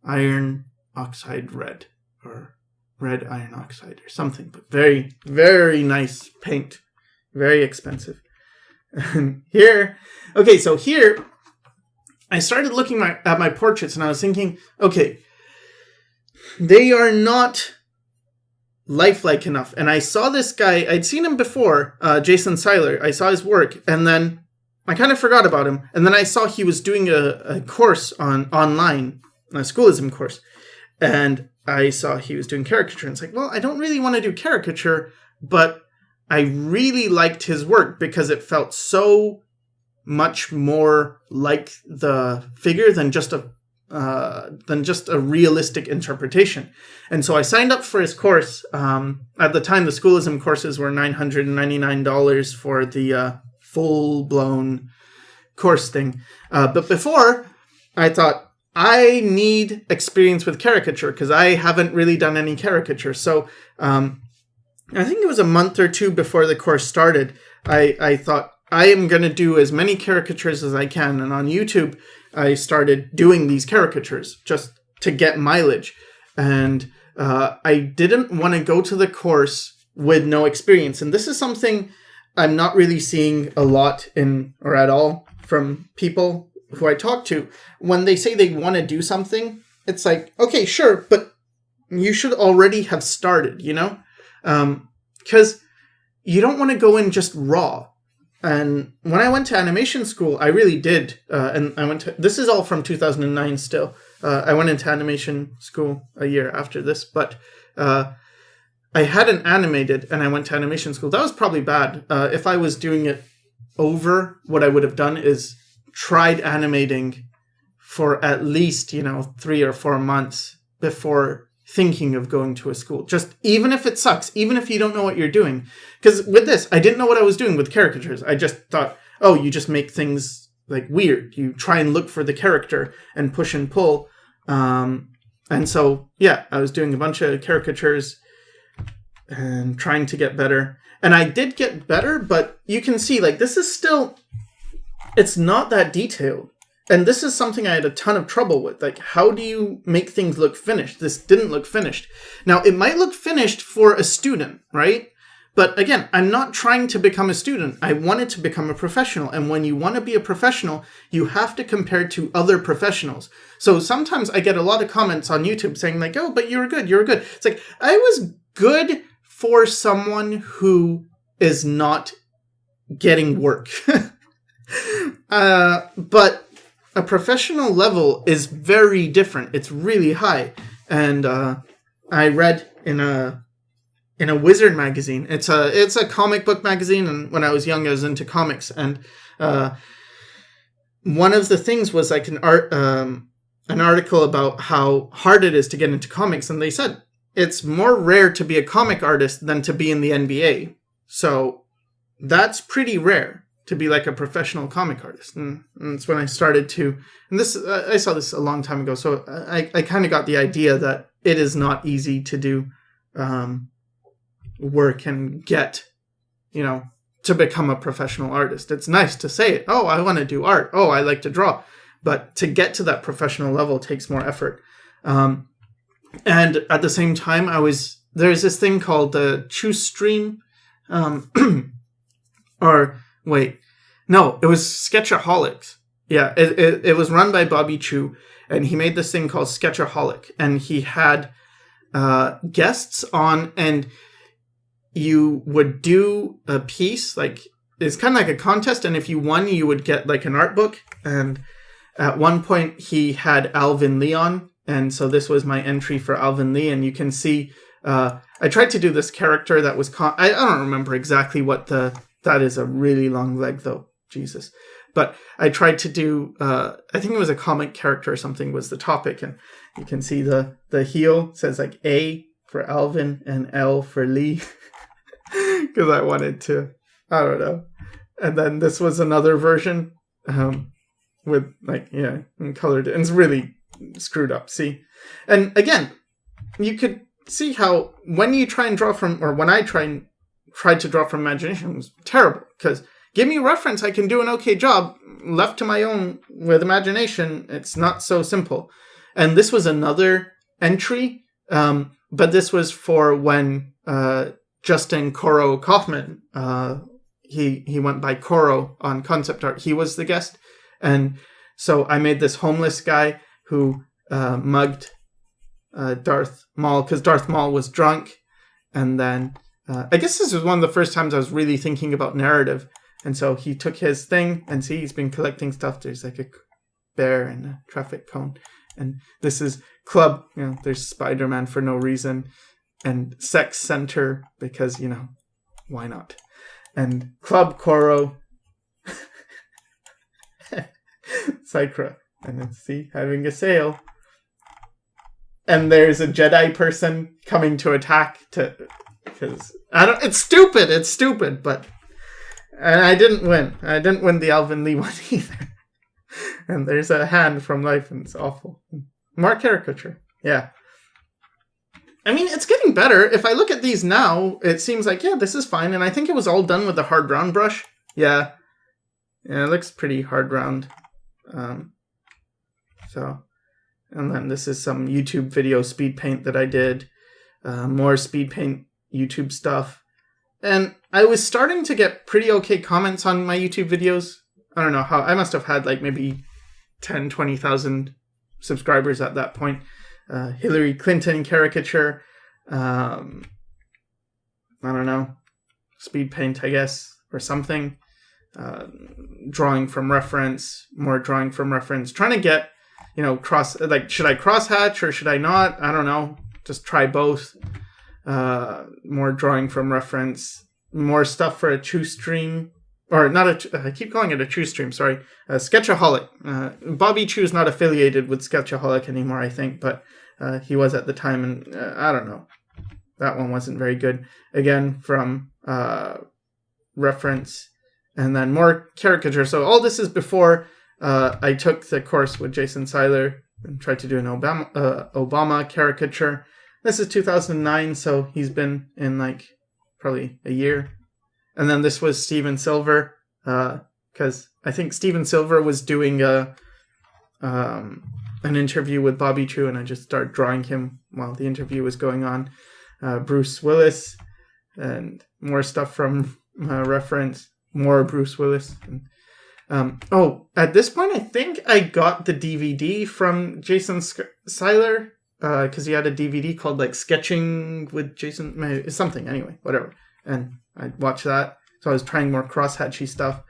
Iron Oxide Red, or Red Iron Oxide or something, but very, very nice paint. Very expensive. And here, okay, so here, I started looking at my portraits and I was thinking, okay, they are not lifelike enough. And I saw this guy, I'd seen him before, Jason Seiler. I saw his work and then I kind of forgot about him. And then I saw he was doing a course online, a schoolism course. And I saw he was doing caricature. And it's like, well, I don't really want to do caricature, but I really liked his work because it felt so much more like the figure than just a realistic interpretation. And so I signed up for his course. At the time, the schoolism courses were $999 for the full-blown course thing. But before, I thought, I need experience with caricature because I haven't really done any caricature. So I think it was a month or two before the course started, I thought, I am going to do as many caricatures as I can. And on YouTube, I started doing these caricatures just to get mileage. And I didn't want to go to the course with no experience. And this is something I'm not really seeing a lot or at all from people who I talk to. When they say they want to do something, it's like, okay, sure, but you should already have started, you know? Because you don't want to go in just raw. And when I went to animation school, I really did. And this is all from 2009 still. I went into animation school a year after this, but I hadn't animated and I went to animation school. That was probably bad. If I was doing it over, what I would have done is tried animating for at least, 3 or 4 months before thinking of going to a school. Just even if it sucks, even if you don't know what you're doing. Because with this, I didn't know what I was doing with caricatures. I just thought, oh, you just make things like weird. You try and look for the character and push and pull. And so, yeah, I was doing a bunch of caricatures and trying to get better. And I did get better, but you can see, like, this is still, it's not that detailed. And this is something I had a ton of trouble with. Like, how do you make things look finished? This didn't look finished. Now, it might look finished for a student, right? But again, I'm not trying to become a student. I wanted to become a professional. And when you want to be a professional, you have to compare to other professionals. So sometimes I get a lot of comments on YouTube saying like, oh, but you're good, you're good. It's like, I was good for someone who is not getting work. But a professional level is very different. It's really high. And I read in a Wizard magazine. It's a comic book magazine, and when I was young, I was into comics. And one of the things was like an article about how hard it is to get into comics, and they said it's more rare to be a comic artist than to be in the NBA. So that's pretty rare, to be like a professional comic artist. And that's when I started to, and this, I saw this a long time ago. So I kind of got the idea that it is not easy to do work and get, to become a professional artist. It's nice to say it. Oh, I want to do art. Oh, I like to draw. But to get to that professional level takes more effort. And at the same time, there's this thing called the Choose Stream, or wait, no, it was Sketchaholics. Yeah, it was run by Bobby Chu, and he made this thing called Sketchaholic, and he had guests on, and you would do a piece, like, it's kind of like a contest, and if you won, you would get like an art book. And at one point, he had Alvin Lee on, and so this was my entry for Alvin Lee, and you can see, I tried to do this character that was, I don't remember exactly what that is a really long leg though, Jesus. But I tried to do, I think it was a comic character or something was the topic, and you can see the heel says like A for Alvin and L for Lee, because I wanted to, I don't know, And then this was another version with and colored. And it's really screwed up. See? And again, you could see how when you try and draw from, or when I tried to draw from imagination, it was terrible. Because give me a reference, I can do an okay job. Left to my own with imagination, it's not so simple. And this was another entry, but this was for when Justin Koro Kaufman, he went by Koro on concept art. He was the guest. And so I made this homeless guy who mugged Darth Maul because Darth Maul was drunk. And then I guess this was one of the first times I was really thinking about narrative. And so he took his thing and see, he's been collecting stuff. There's like a bear and a traffic cone. And this is Club. There's Spider-Man for no reason. And Sex Center because, why not? And Club Koro. Sycra. And then see, having a sale. And there's a Jedi person coming to attack because it's stupid, but and I didn't win. I didn't win the Alvin Lee one either. And there's a hand from life and it's awful. More caricature. Yeah. I mean, it's getting better. If I look at these now, it seems like, this is fine. And I think it was all done with the hard round brush. Yeah. Yeah, it looks pretty hard round. And then this is some YouTube video speed paint that I did. More speed paint YouTube stuff. And I was starting to get pretty okay comments on my YouTube videos. I don't know how. I must have had like maybe 10, 20,000 subscribers at that point. Hillary Clinton caricature. I don't know. Speed paint, I guess, or something. Drawing from reference. More drawing from reference. Trying to get, should I crosshatch or should I not? I don't know. Just try both. More drawing from reference. More stuff for a True Stream. Or not I keep calling it a True Stream, sorry. Sketchaholic. Bobby Chu is not affiliated with Sketchaholic anymore, I think, but he was at the time, and I don't know. That one wasn't very good. Again, from reference. And then more caricature. So all this is before I took the course with Jason Seiler and tried to do an Obama caricature. This is 2009, so he's been in like probably a year. And then this was Steven Silver, because I think Steven Silver was doing an interview with Bobby Chu, and I just started drawing him while the interview was going on. Bruce Willis, and more stuff from reference. More Bruce Willis. And, at this point, I think I got the DVD from Jason Seiler, because he had a DVD called like Sketching with Jason, something, anyway, whatever. And I watched that. So I was trying more crosshatchy stuff.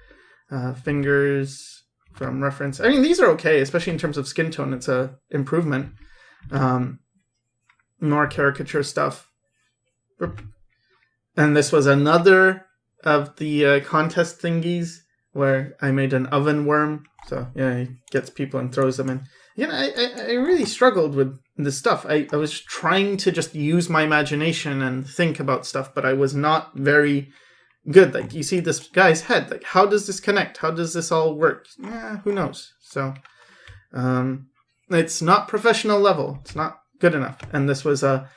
Fingers from reference. I mean, these are okay, especially in terms of skin tone. It's a improvement. More caricature stuff. And this was another of the contest thingies where I made an oven worm. So, he gets people and throws them in. I really struggled with this stuff. I was trying to just use my imagination and think about stuff, but I was not very good. Like, you see this guy's head. Like, how does this connect? How does this all work? Who knows? So, it's not professional level. It's not good enough. And this was a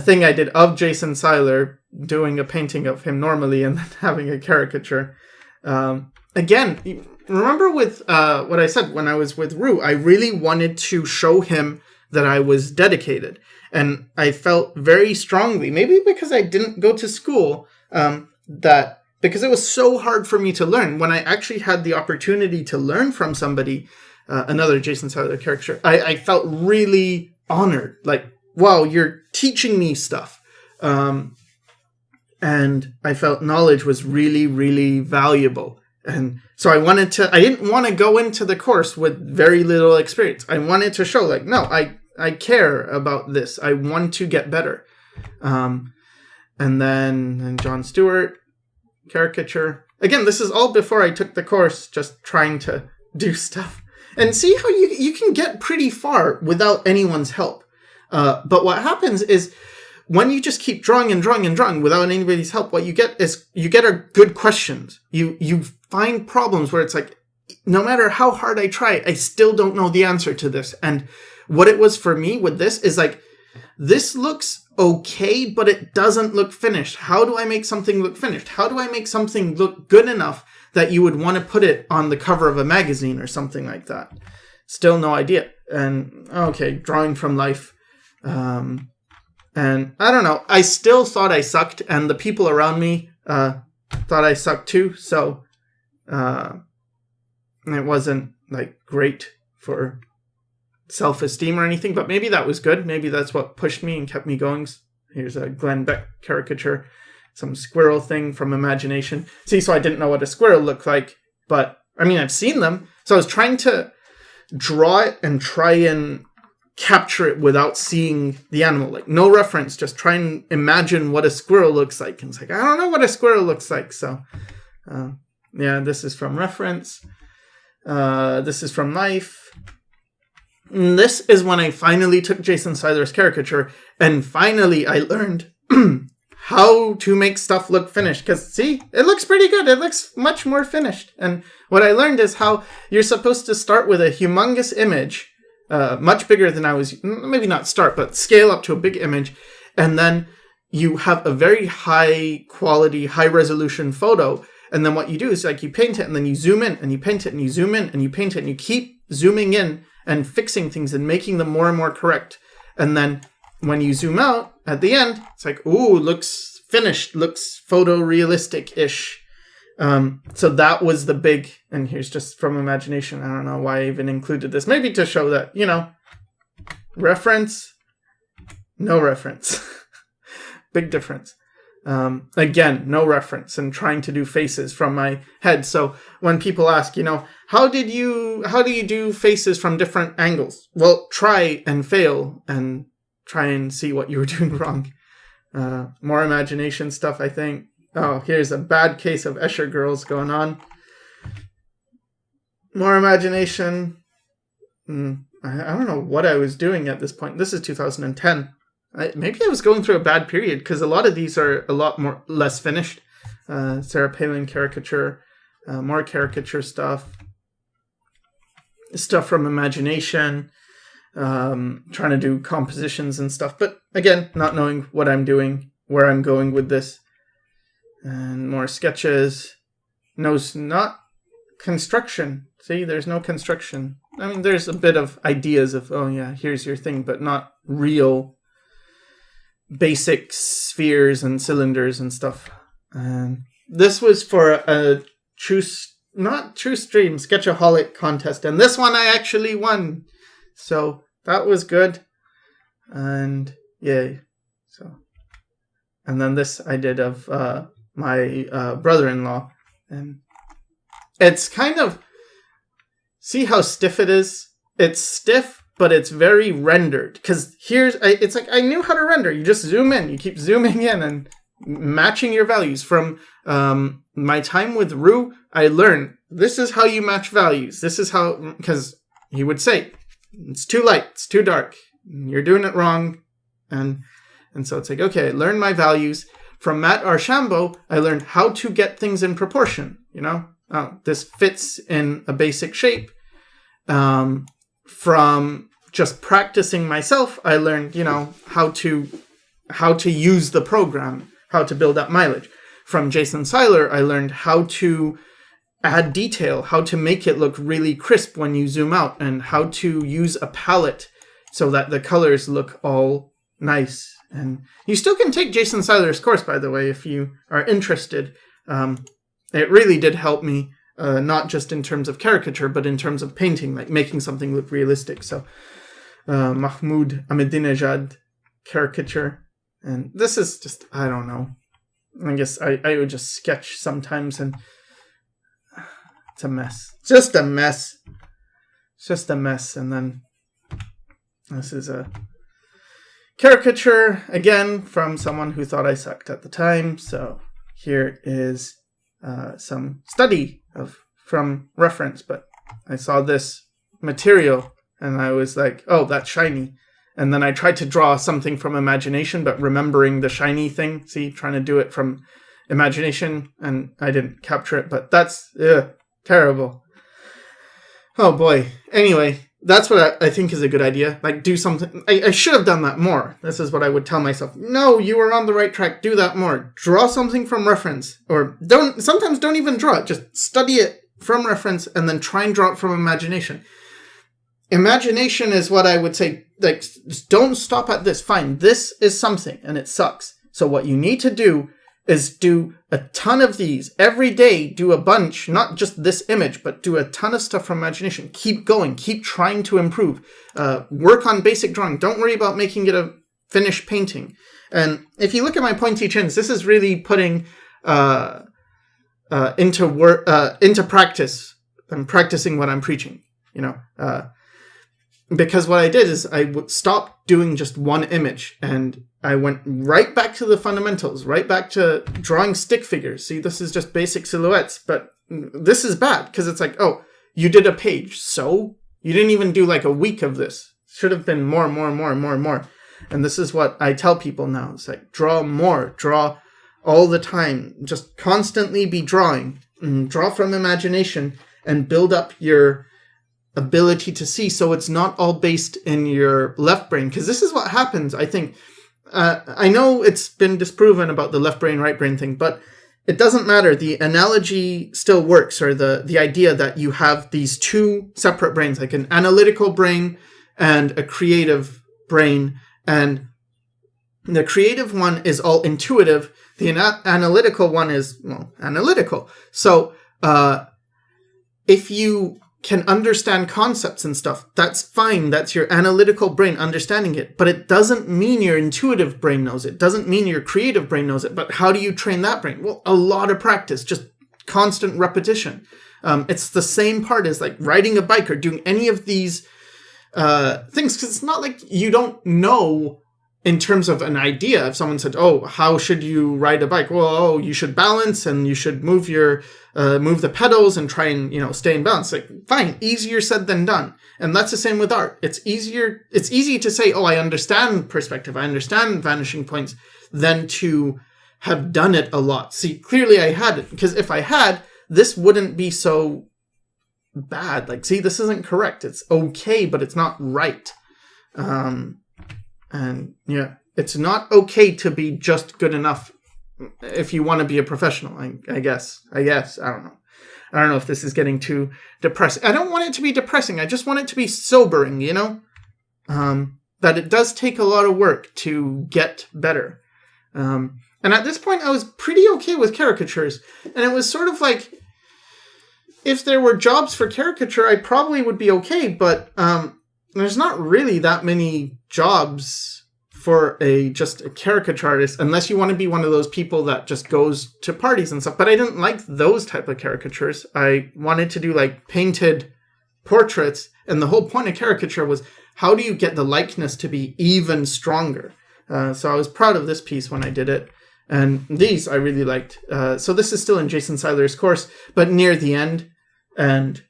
thing I did of Jason Seiler, doing a painting of him normally and then having a caricature. Again, remember with what I said when I was with Rue, I really wanted to show him that I was dedicated. And I felt very strongly, maybe because I didn't go to school, that because it was so hard for me to learn, when I actually had the opportunity to learn from somebody, another Jason Seiler caricature, I felt really honored. Like, wow, you're teaching me stuff. And I felt knowledge was really, really valuable. And so I didn't want to go into the course with very little experience. I wanted to show, like, no, I care about this. I want to get better. And then John Stewart, caricature. Again, this is all before I took the course, just trying to do stuff. And see how you can get pretty far without anyone's help. But what happens is, when you just keep drawing and drawing and drawing without anybody's help, what you get are good questions. You find problems where it's like, no matter how hard I try, I still don't know the answer to this. And what it was for me with this is like, this looks okay, but it doesn't look finished. How do I make something look finished? How do I make something look good enough that you would want to put it on the cover of a magazine or something like that? Still no idea. And okay, drawing from life. And I don't know. I still thought I sucked, and the people around me thought I sucked too. So it wasn't like great for self-esteem or anything, but maybe that was good. Maybe that's what pushed me and kept me going. Here's a Glenn Beck caricature, some squirrel thing from imagination. See, so I didn't know what a squirrel looked like, but I mean, I've seen them. So I was trying to draw it and try and capture it without seeing the animal, like no reference, just try and imagine what a squirrel looks like. And it's like, I don't know what a squirrel looks like. So yeah, this is from reference. This is from life. And this is when I finally took Jason Seiler's caricature, and finally I learned how to make stuff look finished. Because, see, it looks pretty good. It looks much more finished. And what I learned is how you're supposed to start with a humongous image, much bigger than I was, maybe not start, but scale up to a big image. And then you have a very high quality, high resolution photo. And then what you do is like you paint it and then you zoom in and you paint it and you zoom in and you paint it and you keep zooming in and fixing things and making them more and more correct. And then when you zoom out at the end, it's like, ooh, looks finished, looks photorealistic-ish. So that was the big, and here's just from imagination. I don't know why I even included this. Maybe to show that, you know, reference, no reference. Big difference. Again, no reference, and trying to do faces from my head. So when people ask, you know, how do you do faces from different angles? Well, try and fail and try and see what you were doing wrong. More imagination stuff, I think. Oh, here's a bad case of Escher girls going on. More imagination. I don't know what I was doing at this point. This is 2010. Maybe I was going through a bad period, because a lot of these are a lot less finished. Sarah Palin caricature, more caricature stuff from imagination, trying to do compositions and stuff. But again, not knowing what I'm doing, where I'm going with this. And more sketches. No, not construction. See, there's no construction. I mean, there's a bit of ideas of, oh yeah, here's your thing, but not real basic spheres and cylinders and stuff. And this was for a not True Stream, Sketchaholic contest. And this one I actually won. So that was good. And yay. So, and then this I did of my brother-in-law. And it's kind of, see how stiff it is? It's stiff, but it's very rendered. Because it's like I knew how to render. You just zoom in. You keep zooming in and matching your values. From my time with Rue, I learned this is how you match values. This is how, because he would say, it's too light, it's too dark, you're doing it wrong. And so it's like, okay, I learned my values. From Matt Archambault, I learned how to get things in proportion. You know, this fits in a basic shape. From just practicing myself, I learned, you know, how to use the program, how to build up mileage. From Jason Seiler, I learned how to add detail, how to make it look really crisp when you zoom out, and how to use a palette so that the colors look all nice. And you still can take Jason Seiler's course, by the way, if you are interested. It really did help me. Not just in terms of caricature, but in terms of painting, like making something look realistic. So, Mahmoud Ahmadinejad caricature. And this is just, I don't know. I guess I would just sketch sometimes, and it's a mess. Just a mess. Just a mess. And then this is a caricature, again, from someone who thought I sucked at the time. So here is some study from reference, but I saw this material and I was like, oh, that's shiny. And then I tried to draw something from imagination, but remembering the shiny thing, see, trying to do it from imagination, and I didn't capture it, but that's terrible. Oh boy. Anyway, that's what I think is a good idea. Like, do something. I should have done that more. This is what I would tell myself. No, you were on the right track. Do that more. Draw something from reference. Or sometimes don't even draw it. Just study it from reference and then try and draw it from imagination. Imagination is what I would say, like, just don't stop at this. Fine, this is something and it sucks. So what you need to do is do a ton of these every day. Do a bunch, not just this image, but do a ton of stuff from imagination. Keep going. Keep trying to improve. Work on basic drawing. Don't worry about making it a finished painting. And if you look at my pointy chins, this is really putting into practice. I'm practicing what I'm preaching, because what I did is I would stop doing just one image, and I went right back to the fundamentals, right back to drawing stick figures. See, this is just basic silhouettes, but this is bad because it's like, oh, you did a page, so you didn't even do like a week of this. Should have been more. And this is what I tell people now. It's like, draw more, draw all the time, just constantly be drawing, draw from imagination and build up your ability to see, so it's not all based in your left brain, because this is what happens, I think. I know it's been disproven about the left brain, right brain thing, but it doesn't matter. The analogy still works, or the idea that you have these two separate brains, like an analytical brain and a creative brain, and the creative one is all intuitive. The analytical one is, analytical. So if you can understand concepts and stuff, that's fine. That's your analytical brain understanding it. But it doesn't mean your intuitive brain knows it. Doesn't mean your creative brain knows it. But how do you train that brain? Well, a lot of practice, just constant repetition. It's the same part as like riding a bike or doing any of these things. Because it's not like you don't know in terms of an idea. If someone said, oh, how should you ride a bike? Well, you should balance and you should move the pedals and try and, stay in balance. Like, fine, easier said than done. And that's the same with art. It's easy to say, oh, I understand perspective, I understand vanishing points, than to have done it a lot. See, clearly I hadn't, because if I had, this wouldn't be so bad. Like, see, this isn't correct. It's okay, but it's not right. And yeah, it's not okay to be just good enough if you want to be a professional, I guess. I don't know. I don't know if this is getting too depressing. I don't want it to be depressing. I just want it to be sobering, that it does take a lot of work to get better. And at this point, I was pretty okay with caricatures. And it was sort of like, if there were jobs for caricature, I probably would be okay. But there's not really that many jobs for just a caricature artist, unless you want to be one of those people that just goes to parties and stuff. But I didn't like those type of caricatures. I wanted to do like painted portraits. And the whole point of caricature was, how do you get the likeness to be even stronger? So I was proud of this piece when I did it. And these I really liked. So this is still in Jason Seiler's course, but near the end. And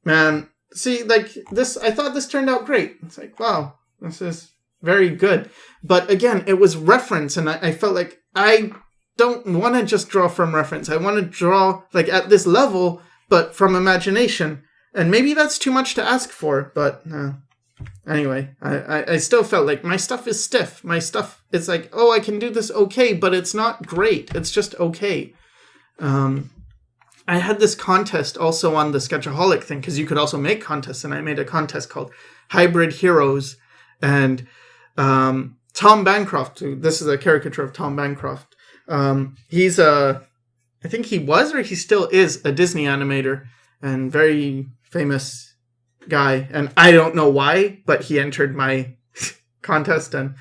man, see, like this, I thought this turned out great. It's like, wow, this is very good. But again, it was reference, and I felt like I don't want to just draw from reference. I want to draw like at this level, but from imagination. And maybe that's too much to ask for, but anyway, I still felt like my stuff is stiff. My stuff is like, oh, I can do this okay, but it's not great. It's just okay. I had this contest also on the Sketchaholic thing, because you could also make contests, and I made a contest called Hybrid Heroes, and Tom Bancroft, this is a caricature of Tom Bancroft. He's I think he was, or he still is, a Disney animator and very famous guy. And I don't know why, but he entered my contest, and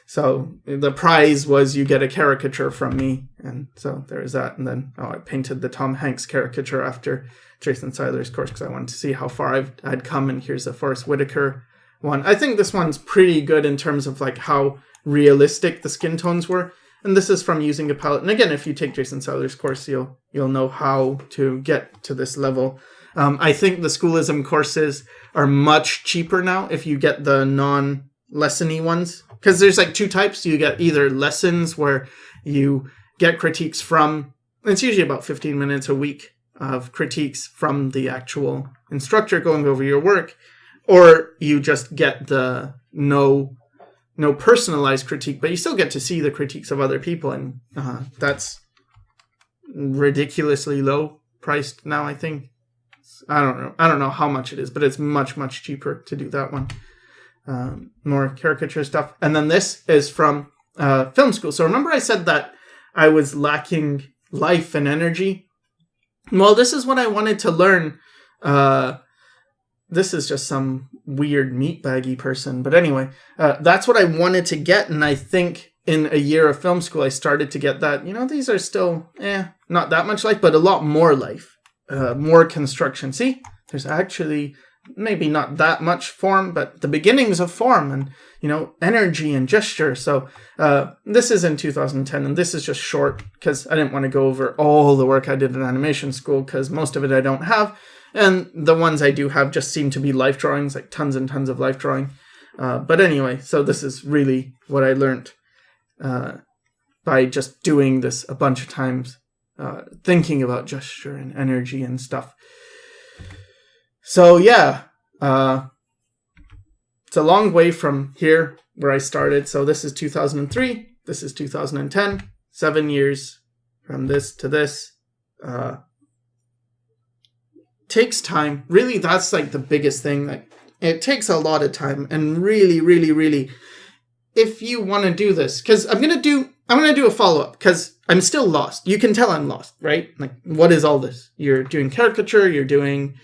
so the prize was you get a caricature from me. And so there is that. And then I painted the Tom Hanks caricature after Jason Seiler's course, because I wanted to see how far I'd come. And here's the Forrest Whitaker one. I think this one's pretty good in terms of like how realistic the skin tones were. And this is from using a palette. And again, if you take Jason Seiler's course, you'll know how to get to this level. I think the Schoolism courses are much cheaper now if you get the non-lessony ones. Because there's like two types. You get either lessons where you get critiques from, it's usually about 15 minutes a week of critiques from the actual instructor going over your work, or you just get the no personalized critique, but you still get to see the critiques of other people, and that's ridiculously low priced now, I think. I don't know how much it is, but it's much, much cheaper to do that one. More caricature stuff. And then this is from film school. So remember I said that I was lacking life and energy? Well, this is what I wanted to learn. This is just some weird meatbaggy person. But anyway, that's what I wanted to get. And I think in a year of film school, I started to get that, these are still, not that much life, but a lot more life, more construction. See, there's actually maybe not that much form, but the beginnings of form and, energy and gesture. So this is in 2010, and this is just short because I didn't want to go over all the work I did in animation school because most of it I don't have. And the ones I do have just seem to be life drawings, like tons and tons of life drawing. But anyway, so this is really what I learned by just doing this a bunch of times, thinking about gesture and energy and stuff. So yeah, it's a long way from here where I started. So this is 2003, this is 2010, 7 years from this to this. Takes time. Really, that's like the biggest thing. Like, it takes a lot of time, and really, really, really, if you want to do this, because I'm gonna do a follow-up because I'm still lost. You can tell I'm lost, right? Like, what is all this? You're doing caricature, you're doing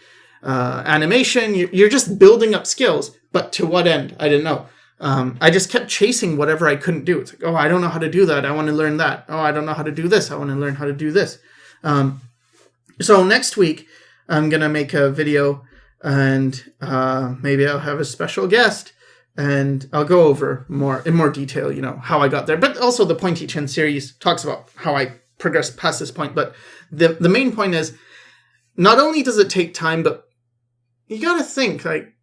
animation, you're just building up skills, but to what end? I didn't know. I just kept chasing whatever I couldn't do. It's like, oh, I don't know how to do that. I want to learn that. Oh, I don't know how to do this. I want to learn how to do this. So next week, I'm going to make a video, and maybe I'll have a special guest, and I'll go over in more detail, how I got there. But also the Pointy Chin series talks about how I progressed past this point. But the main point is, not only does it take time, but you got to think, like,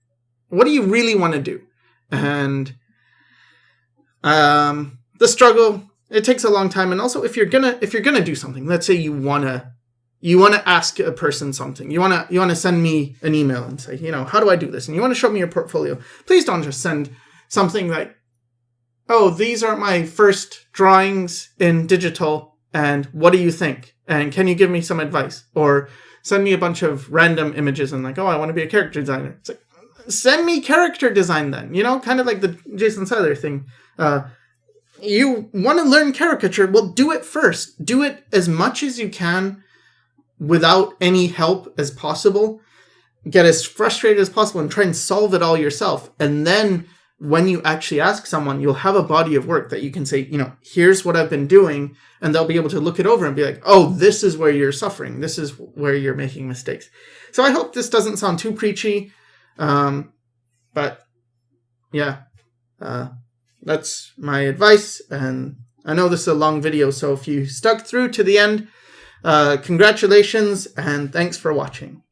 what do you really want to do? And the struggle, it takes a long time. And also, if you're gonna do something, let's say you wanna ask a person something, you wanna send me an email and say, how do I do this? And you want to show me your portfolio. Please don't just send something like, oh, these are my first drawings in digital, and what do you think? And can you give me some advice? Or send me a bunch of random images and like, oh, I want to be a character designer. It's like, send me character design then, kind of like the Jason Seiler thing. You want to learn caricature? Well, do it first. Do it as much as you can without any help as possible. Get as frustrated as possible and try and solve it all yourself. And then when you actually ask someone, you'll have a body of work that you can say, here's what I've been doing. And they'll be able to look it over and be like, oh, this is where you're suffering. This is where you're making mistakes. So I hope this doesn't sound too preachy. But yeah, that's my advice. And I know this is a long video, so if you stuck through to the end, congratulations and thanks for watching.